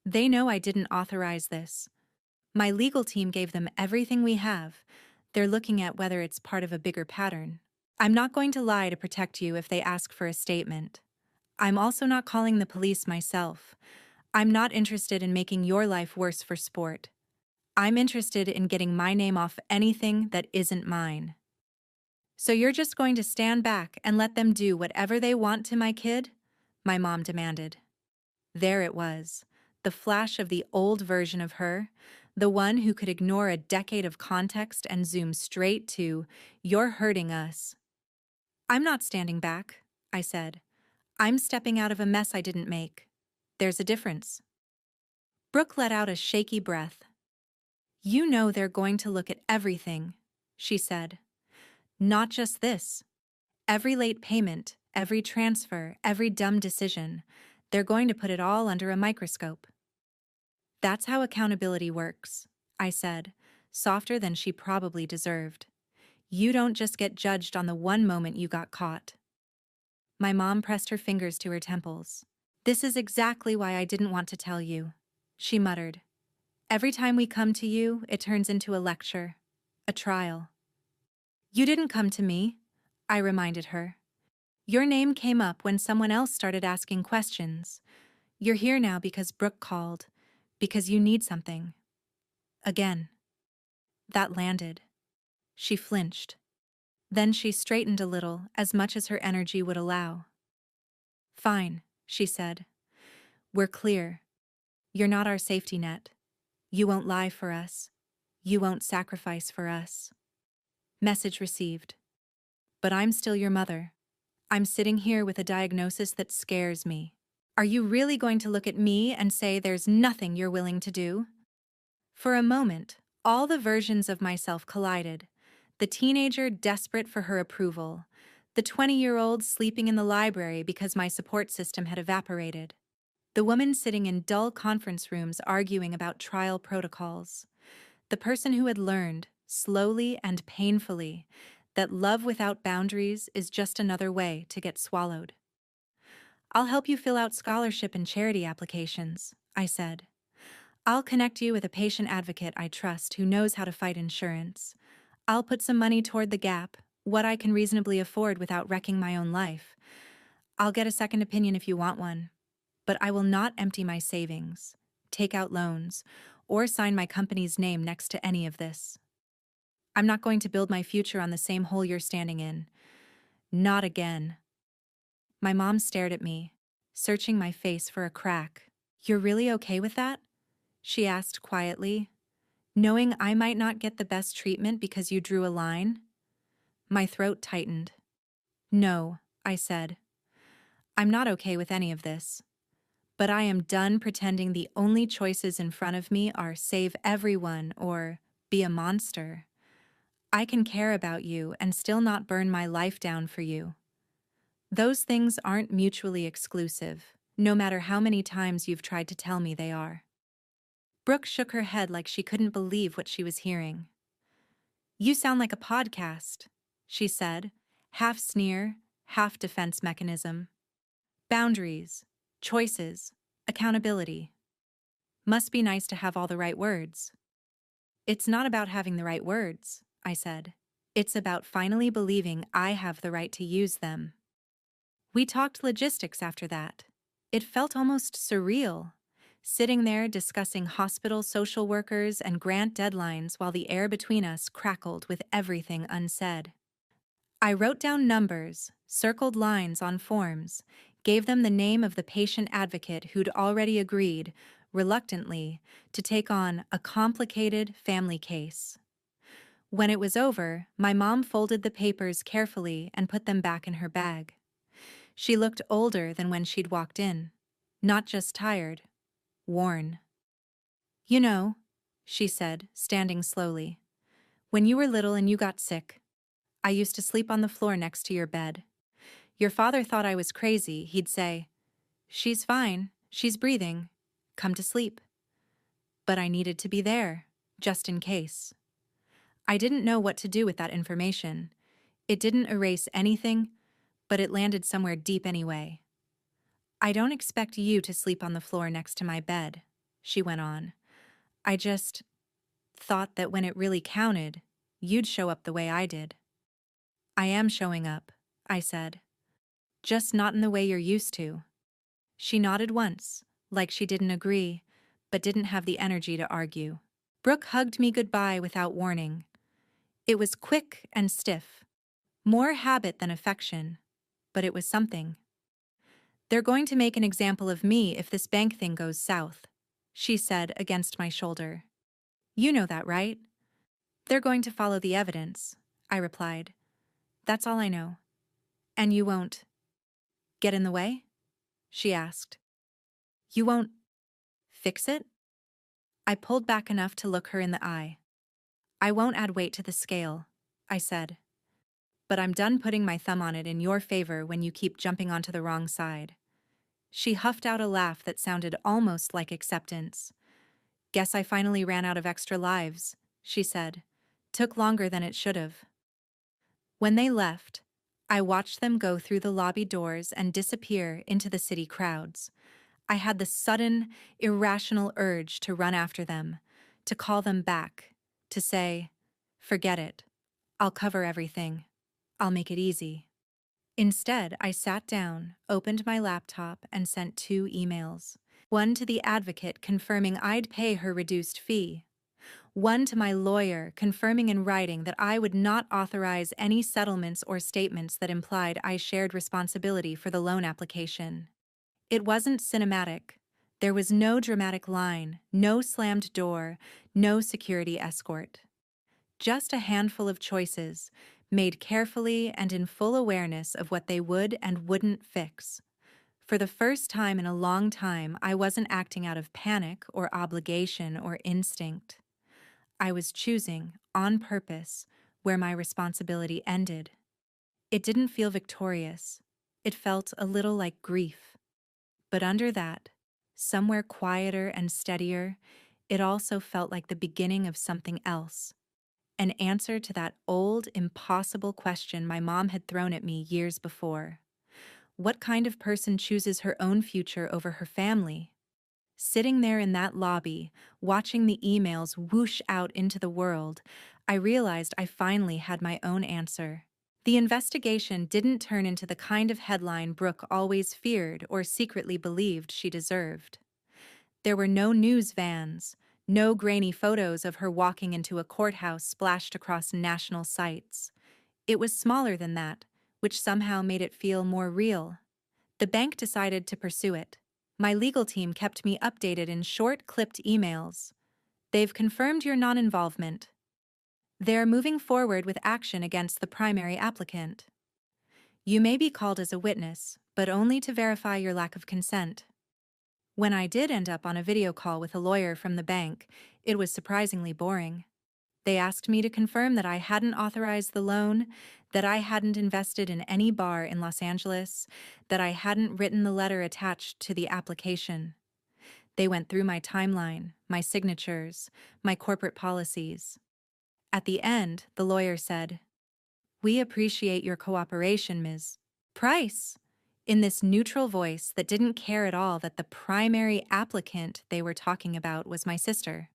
They know I didn't authorize this. My legal team gave them everything we have. They're looking at whether it's part of a bigger pattern. I'm not going to lie to protect you if they ask for a statement. I'm also not calling the police myself. I'm not interested in making your life worse for sport. I'm interested in getting my name off anything that isn't mine. So you're just going to stand back and let them do whatever they want to my kid? My mom demanded. There it was, the flash of the old version of her, the one who could ignore a decade of context and zoom straight to, "You're hurting us." I'm not standing back, I said. I'm stepping out of a mess I didn't make. There's a difference. Brooke let out a shaky breath. You know they're going to look at everything, she said. Not just this. Every late payment, every transfer, every dumb decision. They're going to put it all under a microscope. That's how accountability works, I said, softer than she probably deserved. You don't just get judged on the one moment you got caught. My mom pressed her fingers to her temples. This is exactly why I didn't want to tell you, she muttered. Every time we come to you, it turns into a lecture, a trial. You didn't come to me, I reminded her. Your name came up when someone else started asking questions. You're here now because Brooke called, because you need something. Again. That landed. She flinched. Then she straightened a little, as much as her energy would allow. Fine, she said. We're clear. You're not our safety net. You won't lie for us. You won't sacrifice for us. Message received. But I'm still your mother. I'm sitting here with a diagnosis that scares me. Are you really going to look at me and say there's nothing you're willing to do? For a moment, all the versions of myself collided. The teenager desperate for her approval. The 20-year-old sleeping in the library because my support system had evaporated. The woman sitting in dull conference rooms arguing about trial protocols. The person who had learned, slowly and painfully, that love without boundaries is just another way to get swallowed. I'll help you fill out scholarship and charity applications, I said. I'll connect you with a patient advocate I trust who knows how to fight insurance. I'll put some money toward the gap, what I can reasonably afford without wrecking my own life. I'll get a second opinion if you want one. But I will not empty my savings, take out loans, or sign my company's name next to any of this. I'm not going to build my future on the same hole you're standing in. Not again. My mom stared at me, searching my face for a crack. You're really okay with that? she asked quietly, knowing I might not get the best treatment because you drew a line. My throat tightened. No, I said. I'm not okay with any of this. But I am done pretending the only choices in front of me are save everyone or be a monster. I can care about you and still not burn my life down for you. Those things aren't mutually exclusive, no matter how many times you've tried to tell me they are. Brooke shook her head like she couldn't believe what she was hearing. You sound like a podcast, she said, half sneer, half defense mechanism. Boundaries, choices, accountability. Must be nice to have all the right words. It's not about having the right words, I said. It's about finally believing I have the right to use them. We talked logistics after that. It felt almost surreal, sitting there discussing hospital social workers and grant deadlines while the air between us crackled with everything unsaid. I wrote down numbers, circled lines on forms, gave them the name of the patient advocate who'd already agreed, reluctantly, to take on a complicated family case. When it was over, my mom folded the papers carefully and put them back in her bag. She looked older than when she'd walked in, not just tired, worn. You know, she said, standing slowly, when you were little and you got sick, I used to sleep on the floor next to your bed. Your father thought I was crazy. He'd say, "She's fine, she's breathing, come to sleep." But I needed to be there, just in case. I didn't know what to do with that information. It didn't erase anything, but it landed somewhere deep anyway. I don't expect you to sleep on the floor next to my bed, she went on. I just thought that when it really counted, you'd show up the way I did. I am showing up, I said. Just not in the way you're used to. She nodded once, like she didn't agree, but didn't have the energy to argue. Brooke hugged me goodbye without warning. It was quick and stiff, more habit than affection, but it was something. They're going to make an example of me if this bank thing goes south, she said against my shoulder. You know that, right? They're going to follow the evidence, I replied. That's all I know. And you won't get in the way? She asked. You won't fix it? I pulled back enough to look her in the eye. I won't add weight to the scale, I said. But I'm done putting my thumb on it in your favor when you keep jumping onto the wrong side. She huffed out a laugh that sounded almost like acceptance. Guess I finally ran out of extra lives, she said. Took longer than it should have. When they left, I watched them go through the lobby doors and disappear into the city crowds. I had the sudden, irrational urge to run after them, to call them back, to say, forget it. I'll cover everything. I'll make it easy. Instead, I sat down, opened my laptop, and sent 2 emails. One to the advocate confirming I'd pay her reduced fee. One to my lawyer confirming in writing that I would not authorize any settlements or statements that implied I shared responsibility for the loan application. It wasn't cinematic. There was no dramatic line, no slammed door, no security escort. Just a handful of choices, made carefully and in full awareness of what they would and wouldn't fix. For the first time in a long time, I wasn't acting out of panic or obligation or instinct. I was choosing, on purpose, where my responsibility ended. It didn't feel victorious. It felt a little like grief. But under that, somewhere quieter and steadier, it also felt like the beginning of something else. An answer to that old, impossible question my mom had thrown at me years before. What kind of person chooses her own future over her family? Sitting there in that lobby, watching the emails whoosh out into the world, I realized I finally had my own answer. The investigation didn't turn into the kind of headline Brooke always feared or secretly believed she deserved. There were no news vans, no grainy photos of her walking into a courthouse splashed across national sites. It was smaller than that, which somehow made it feel more real. The bank decided to pursue it, My legal team kept me updated in short, clipped emails. They've confirmed your non-involvement. They're moving forward with action against the primary applicant. You may be called as a witness, but only to verify your lack of consent. When I did end up on a video call with a lawyer from the bank, it was surprisingly boring. They asked me to confirm that I hadn't authorized the loan, that I hadn't invested in any bar in Los Angeles, that I hadn't written the letter attached to the application. They went through my timeline, my signatures, my corporate policies. At the end, the lawyer said, "We appreciate your cooperation, Ms. Price," in this neutral voice that didn't care at all that the primary applicant they were talking about was my sister.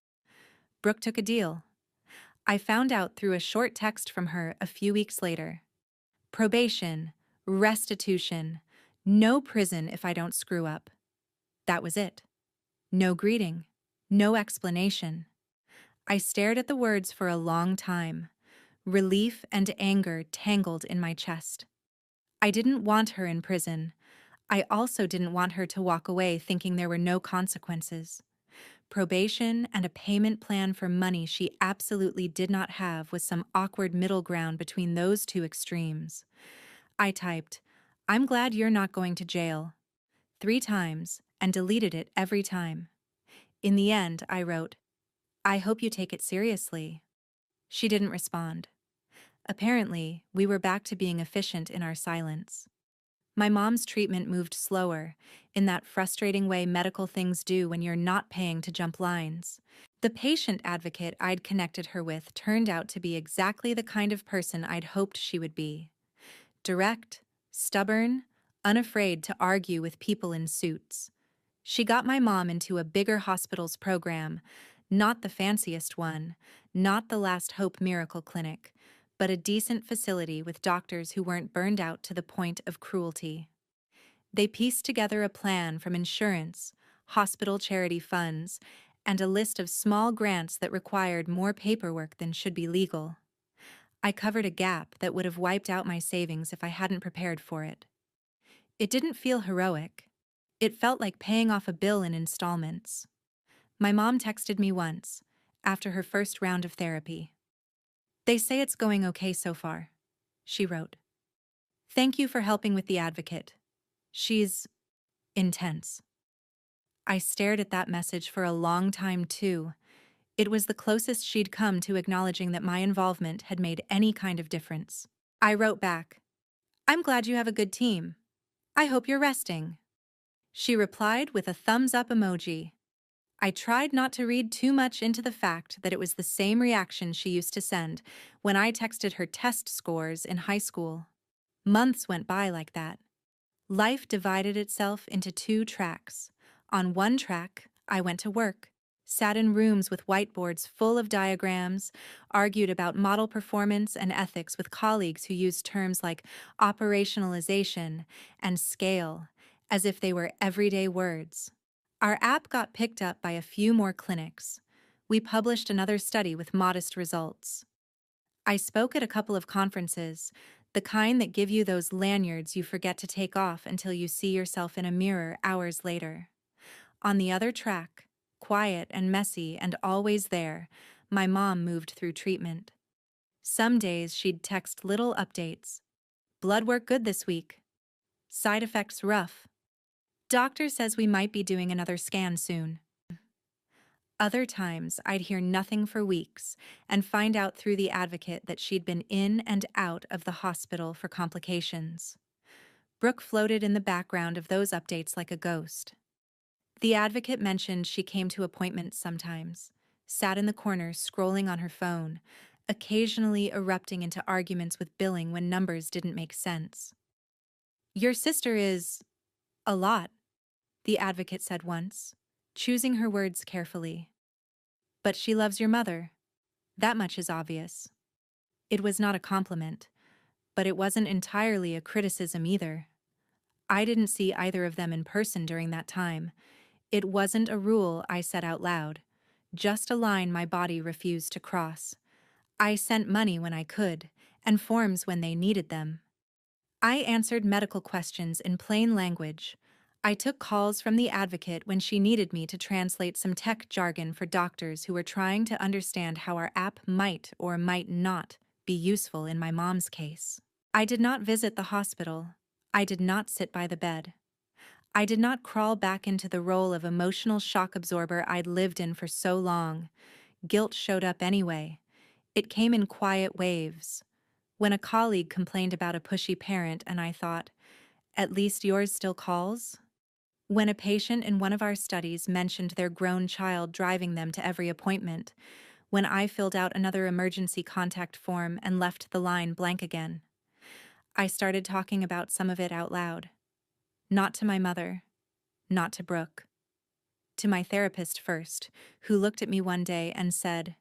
Brooke took a deal. I found out through a short text from her a few weeks later. Probation, restitution, no prison if I don't screw up. That was it. No greeting, no explanation. I stared at the words for a long time. Relief and anger tangled in my chest. I didn't want her in prison. I also didn't want her to walk away thinking there were no consequences. Probation and a payment plan for money she absolutely did not have was some awkward middle ground between those two extremes. I typed, "I'm glad you're not going to jail," 3 times and deleted it every time. In the end, I wrote, "I hope you take it seriously." She didn't respond. Apparently, we were back to being efficient in our silence. My mom's treatment moved slower, in that frustrating way medical things do when you're not paying to jump lines. The patient advocate I'd connected her with turned out to be exactly the kind of person I'd hoped she would be. Direct, stubborn, unafraid to argue with people in suits. She got my mom into a bigger hospital's program, not the fanciest one, not the Last Hope Miracle Clinic, but a decent facility with doctors who weren't burned out to the point of cruelty. They pieced together a plan from insurance, hospital charity funds, and a list of small grants that required more paperwork than should be legal. I covered a gap that would have wiped out my savings if I hadn't prepared for it. It didn't feel heroic. It felt like paying off a bill in installments. My mom texted me once, after her first round of therapy. "They say it's going okay so far," she wrote. "Thank you for helping with the advocate. She's intense." I stared at that message for a long time too. It was the closest she'd come to acknowledging that my involvement had made any kind of difference. I wrote back, "I'm glad you have a good team. I hope you're resting." She replied with a thumbs up emoji. I tried not to read too much into the fact that it was the same reaction she used to send when I texted her test scores in high school. Months went by like that. Life divided itself into 2 tracks. On one track, I went to work, sat in rooms with whiteboards full of diagrams, argued about model performance and ethics with colleagues who used terms like operationalization and scale, as if they were everyday words. Our app got picked up by a few more clinics. We published another study with modest results. I spoke at a couple of conferences, the kind that give you those lanyards you forget to take off until you see yourself in a mirror hours later. On the other track, quiet and messy and always there, my mom moved through treatment. Some days she'd text little updates. "Blood work good this week. Side effects rough. Doctor says we might be doing another scan soon." Other times, I'd hear nothing for weeks and find out through the advocate that she'd been in and out of the hospital for complications. Brooke floated in the background of those updates like a ghost. The advocate mentioned she came to appointments sometimes, sat in the corner scrolling on her phone, occasionally erupting into arguments with billing when numbers didn't make sense. "Your sister is a lot," the advocate said once, choosing her words carefully. "But she loves your mother. That much is obvious." It was not a compliment, but it wasn't entirely a criticism either. I didn't see either of them in person during that time. It wasn't a rule I said out loud, just a line my body refused to cross. I sent money when I could, and forms when they needed them. I answered medical questions in plain language. I took calls from the advocate when she needed me to translate some tech jargon for doctors who were trying to understand how our app might or might not be useful in my mom's case. I did not visit the hospital. I did not sit by the bed. I did not crawl back into the role of emotional shock absorber I'd lived in for so long. Guilt showed up anyway. It came in quiet waves. When a colleague complained about a pushy parent and I thought, at least yours still calls? When a patient in one of our studies mentioned their grown child driving them to every appointment, when I filled out another emergency contact form and left the line blank again, I started talking about some of it out loud. Not to my mother, not to Brooke. To my therapist first, who looked at me one day and said,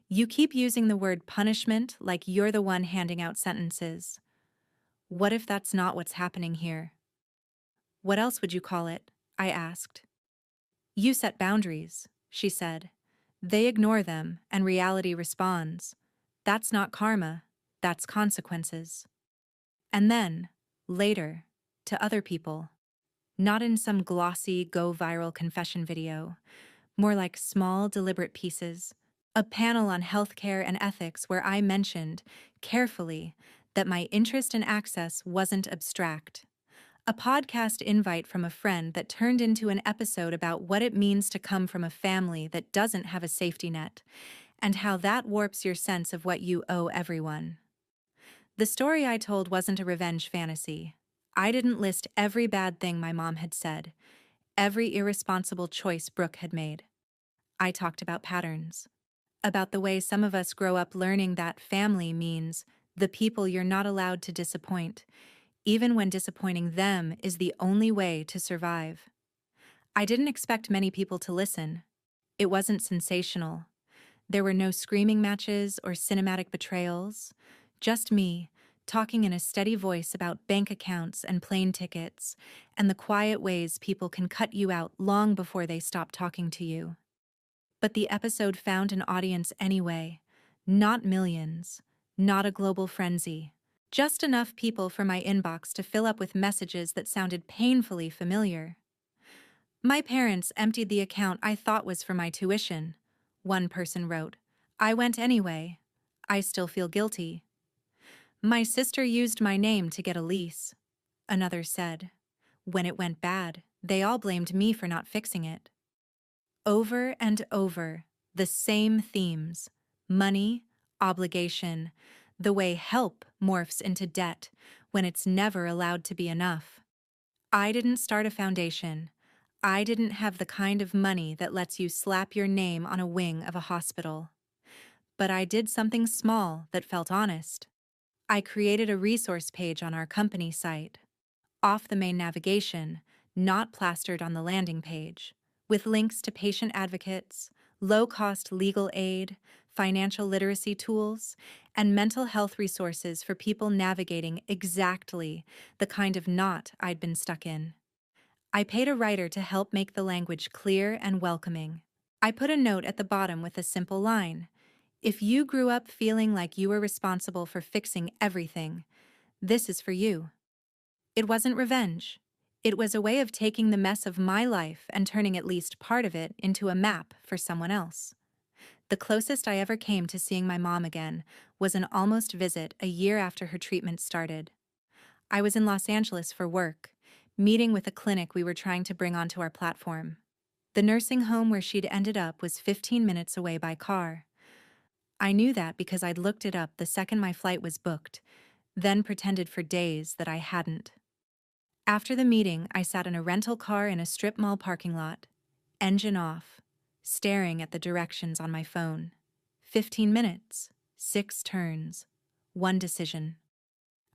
"You keep using the word punishment like you're the one handing out sentences. What if that's not what's happening here?" "What else would you call it?" I asked. "You set boundaries," she said. "They ignore them, and reality responds. That's not karma, that's consequences." And then, later, to other people. Not in some glossy, go-viral confession video. More like small, deliberate pieces. A panel on healthcare and ethics where I mentioned, carefully, that my interest in access wasn't abstract. A podcast invite from a friend that turned into an episode about what it means to come from a family that doesn't have a safety net, and how that warps your sense of what you owe everyone. The story I told wasn't a revenge fantasy. I didn't list every bad thing my mom had said, every irresponsible choice Brooke had made. I talked about patterns, about the way some of us grow up learning that family means the people you're not allowed to disappoint, even when disappointing them is the only way to survive. I didn't expect many people to listen. It wasn't sensational. There were no screaming matches or cinematic betrayals, just me, talking in a steady voice about bank accounts and plane tickets, and the quiet ways people can cut you out long before they stop talking to you. But the episode found an audience anyway, not millions, not a global frenzy, just enough people for my inbox to fill up with messages that sounded painfully familiar. "My parents emptied the account I thought was for my tuition," one person wrote. "I went anyway. I still feel guilty." "My sister used my name to get a lease," another said. "When it went bad, they all blamed me for not fixing it." Over and over, the same themes: money, obligation, the way help morphs into debt when it's never allowed to be enough. I didn't start a foundation. I didn't have the kind of money that lets you slap your name on a wing of a hospital. But I did something small that felt honest. I created a resource page on our company site, off the main navigation, not plastered on the landing page, with links to patient advocates, low-cost legal aid, financial literacy tools, and mental health resources for people navigating exactly the kind of knot I'd been stuck in. I paid a writer to help make the language clear and welcoming. I put a note at the bottom with a simple line: "If you grew up feeling like you were responsible for fixing everything, this is for you." It wasn't revenge. It was a way of taking the mess of my life and turning at least part of it into a map for someone else. The closest I ever came to seeing my mom again was an almost visit a year after her treatment started. I was in Los Angeles for work, meeting with a clinic we were trying to bring onto our platform. The nursing home where she'd ended up was 15 minutes away by car. I knew that because I'd looked it up the second my flight was booked, then pretended for days that I hadn't. After the meeting, I sat in a rental car in a strip mall parking lot, engine off, staring at the directions on my phone. 15 minutes, 6 turns, 1 decision.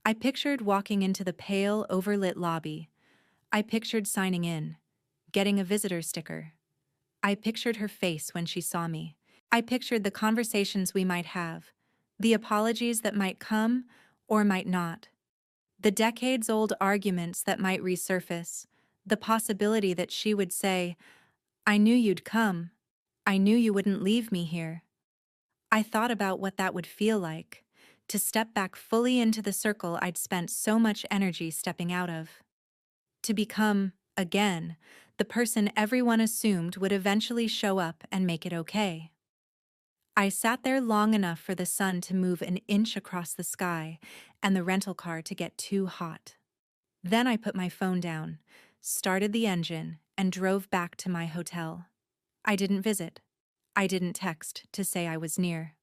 I pictured walking into the pale, overlit lobby. I pictured signing in, getting a visitor sticker. I pictured her face when she saw me. I pictured the conversations we might have, the apologies that might come or might not, the decades-old arguments that might resurface, the possibility that she would say, "I knew you'd come. I knew you wouldn't leave me here." I thought about what that would feel like, to step back fully into the circle I'd spent so much energy stepping out of. To become again, the person everyone assumed would eventually show up and make it okay. I sat there long enough for the sun to move an inch across the sky and the rental car to get too hot. Then I put my phone down, started the engine, and drove back to my hotel. I didn't visit. I didn't text to say I was near.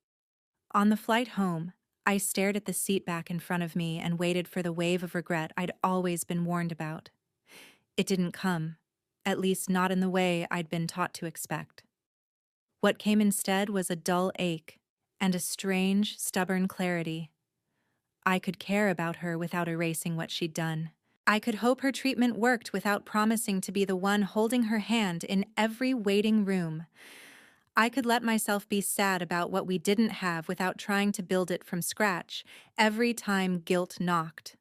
On the flight home, I stared at the seat back in front of me and waited for the wave of regret I'd always been warned about. It didn't come, at least not in the way I'd been taught to expect. What came instead was a dull ache and a strange, stubborn clarity. I could care about her without erasing what she'd done. I could hope her treatment worked without promising to be the one holding her hand in every waiting room. I could let myself be sad about what we didn't have without trying to build it from scratch every time guilt knocked.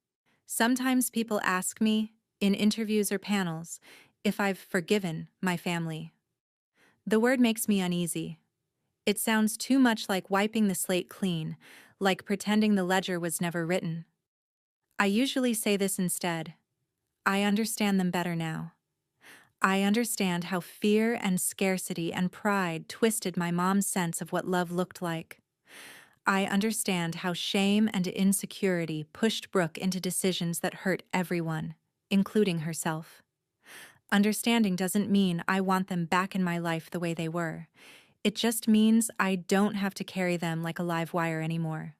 Sometimes people ask me, in interviews or panels, if I've forgiven my family. The word makes me uneasy. It sounds too much like wiping the slate clean, like pretending the ledger was never written. I usually say this instead. I understand them better now. I understand how fear and scarcity and pride twisted my mom's sense of what love looked like. I understand how shame and insecurity pushed Brooke into decisions that hurt everyone, including herself. Understanding doesn't mean I want them back in my life the way they were. It just means I don't have to carry them like a live wire anymore.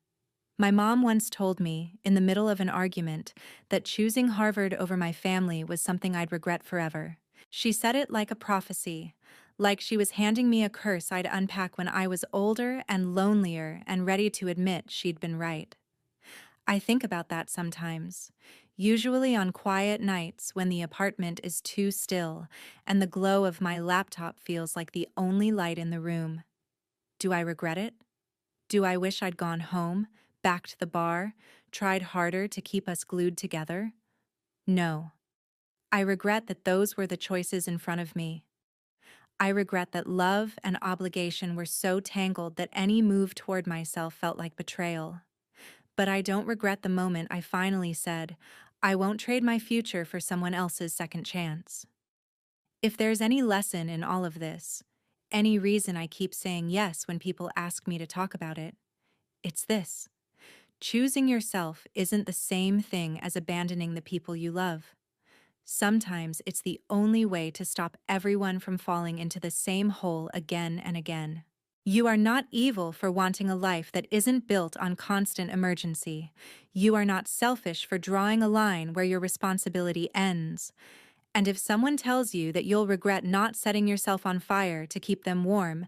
My mom once told me, in the middle of an argument, that choosing Harvard over my family was something I'd regret forever. She said it like a prophecy, like she was handing me a curse I'd unpack when I was older and lonelier and ready to admit she'd been right. I think about that sometimes, usually on quiet nights when the apartment is too still and the glow of my laptop feels like the only light in the room. Do I regret it? Do I wish I'd gone home, back to the bar, tried harder to keep us glued together? No. I regret that those were the choices in front of me. I regret that love and obligation were so tangled that any move toward myself felt like betrayal. But I don't regret the moment I finally said, I won't trade my future for someone else's second chance. If there's any lesson in all of this, any reason I keep saying yes when people ask me to talk about it, it's this. Choosing yourself isn't the same thing as abandoning the people you love. Sometimes it's the only way to stop everyone from falling into the same hole again and again. You are not evil for wanting a life that isn't built on constant emergency. You are not selfish for drawing a line where your responsibility ends. And if someone tells you that you'll regret not setting yourself on fire to keep them warm,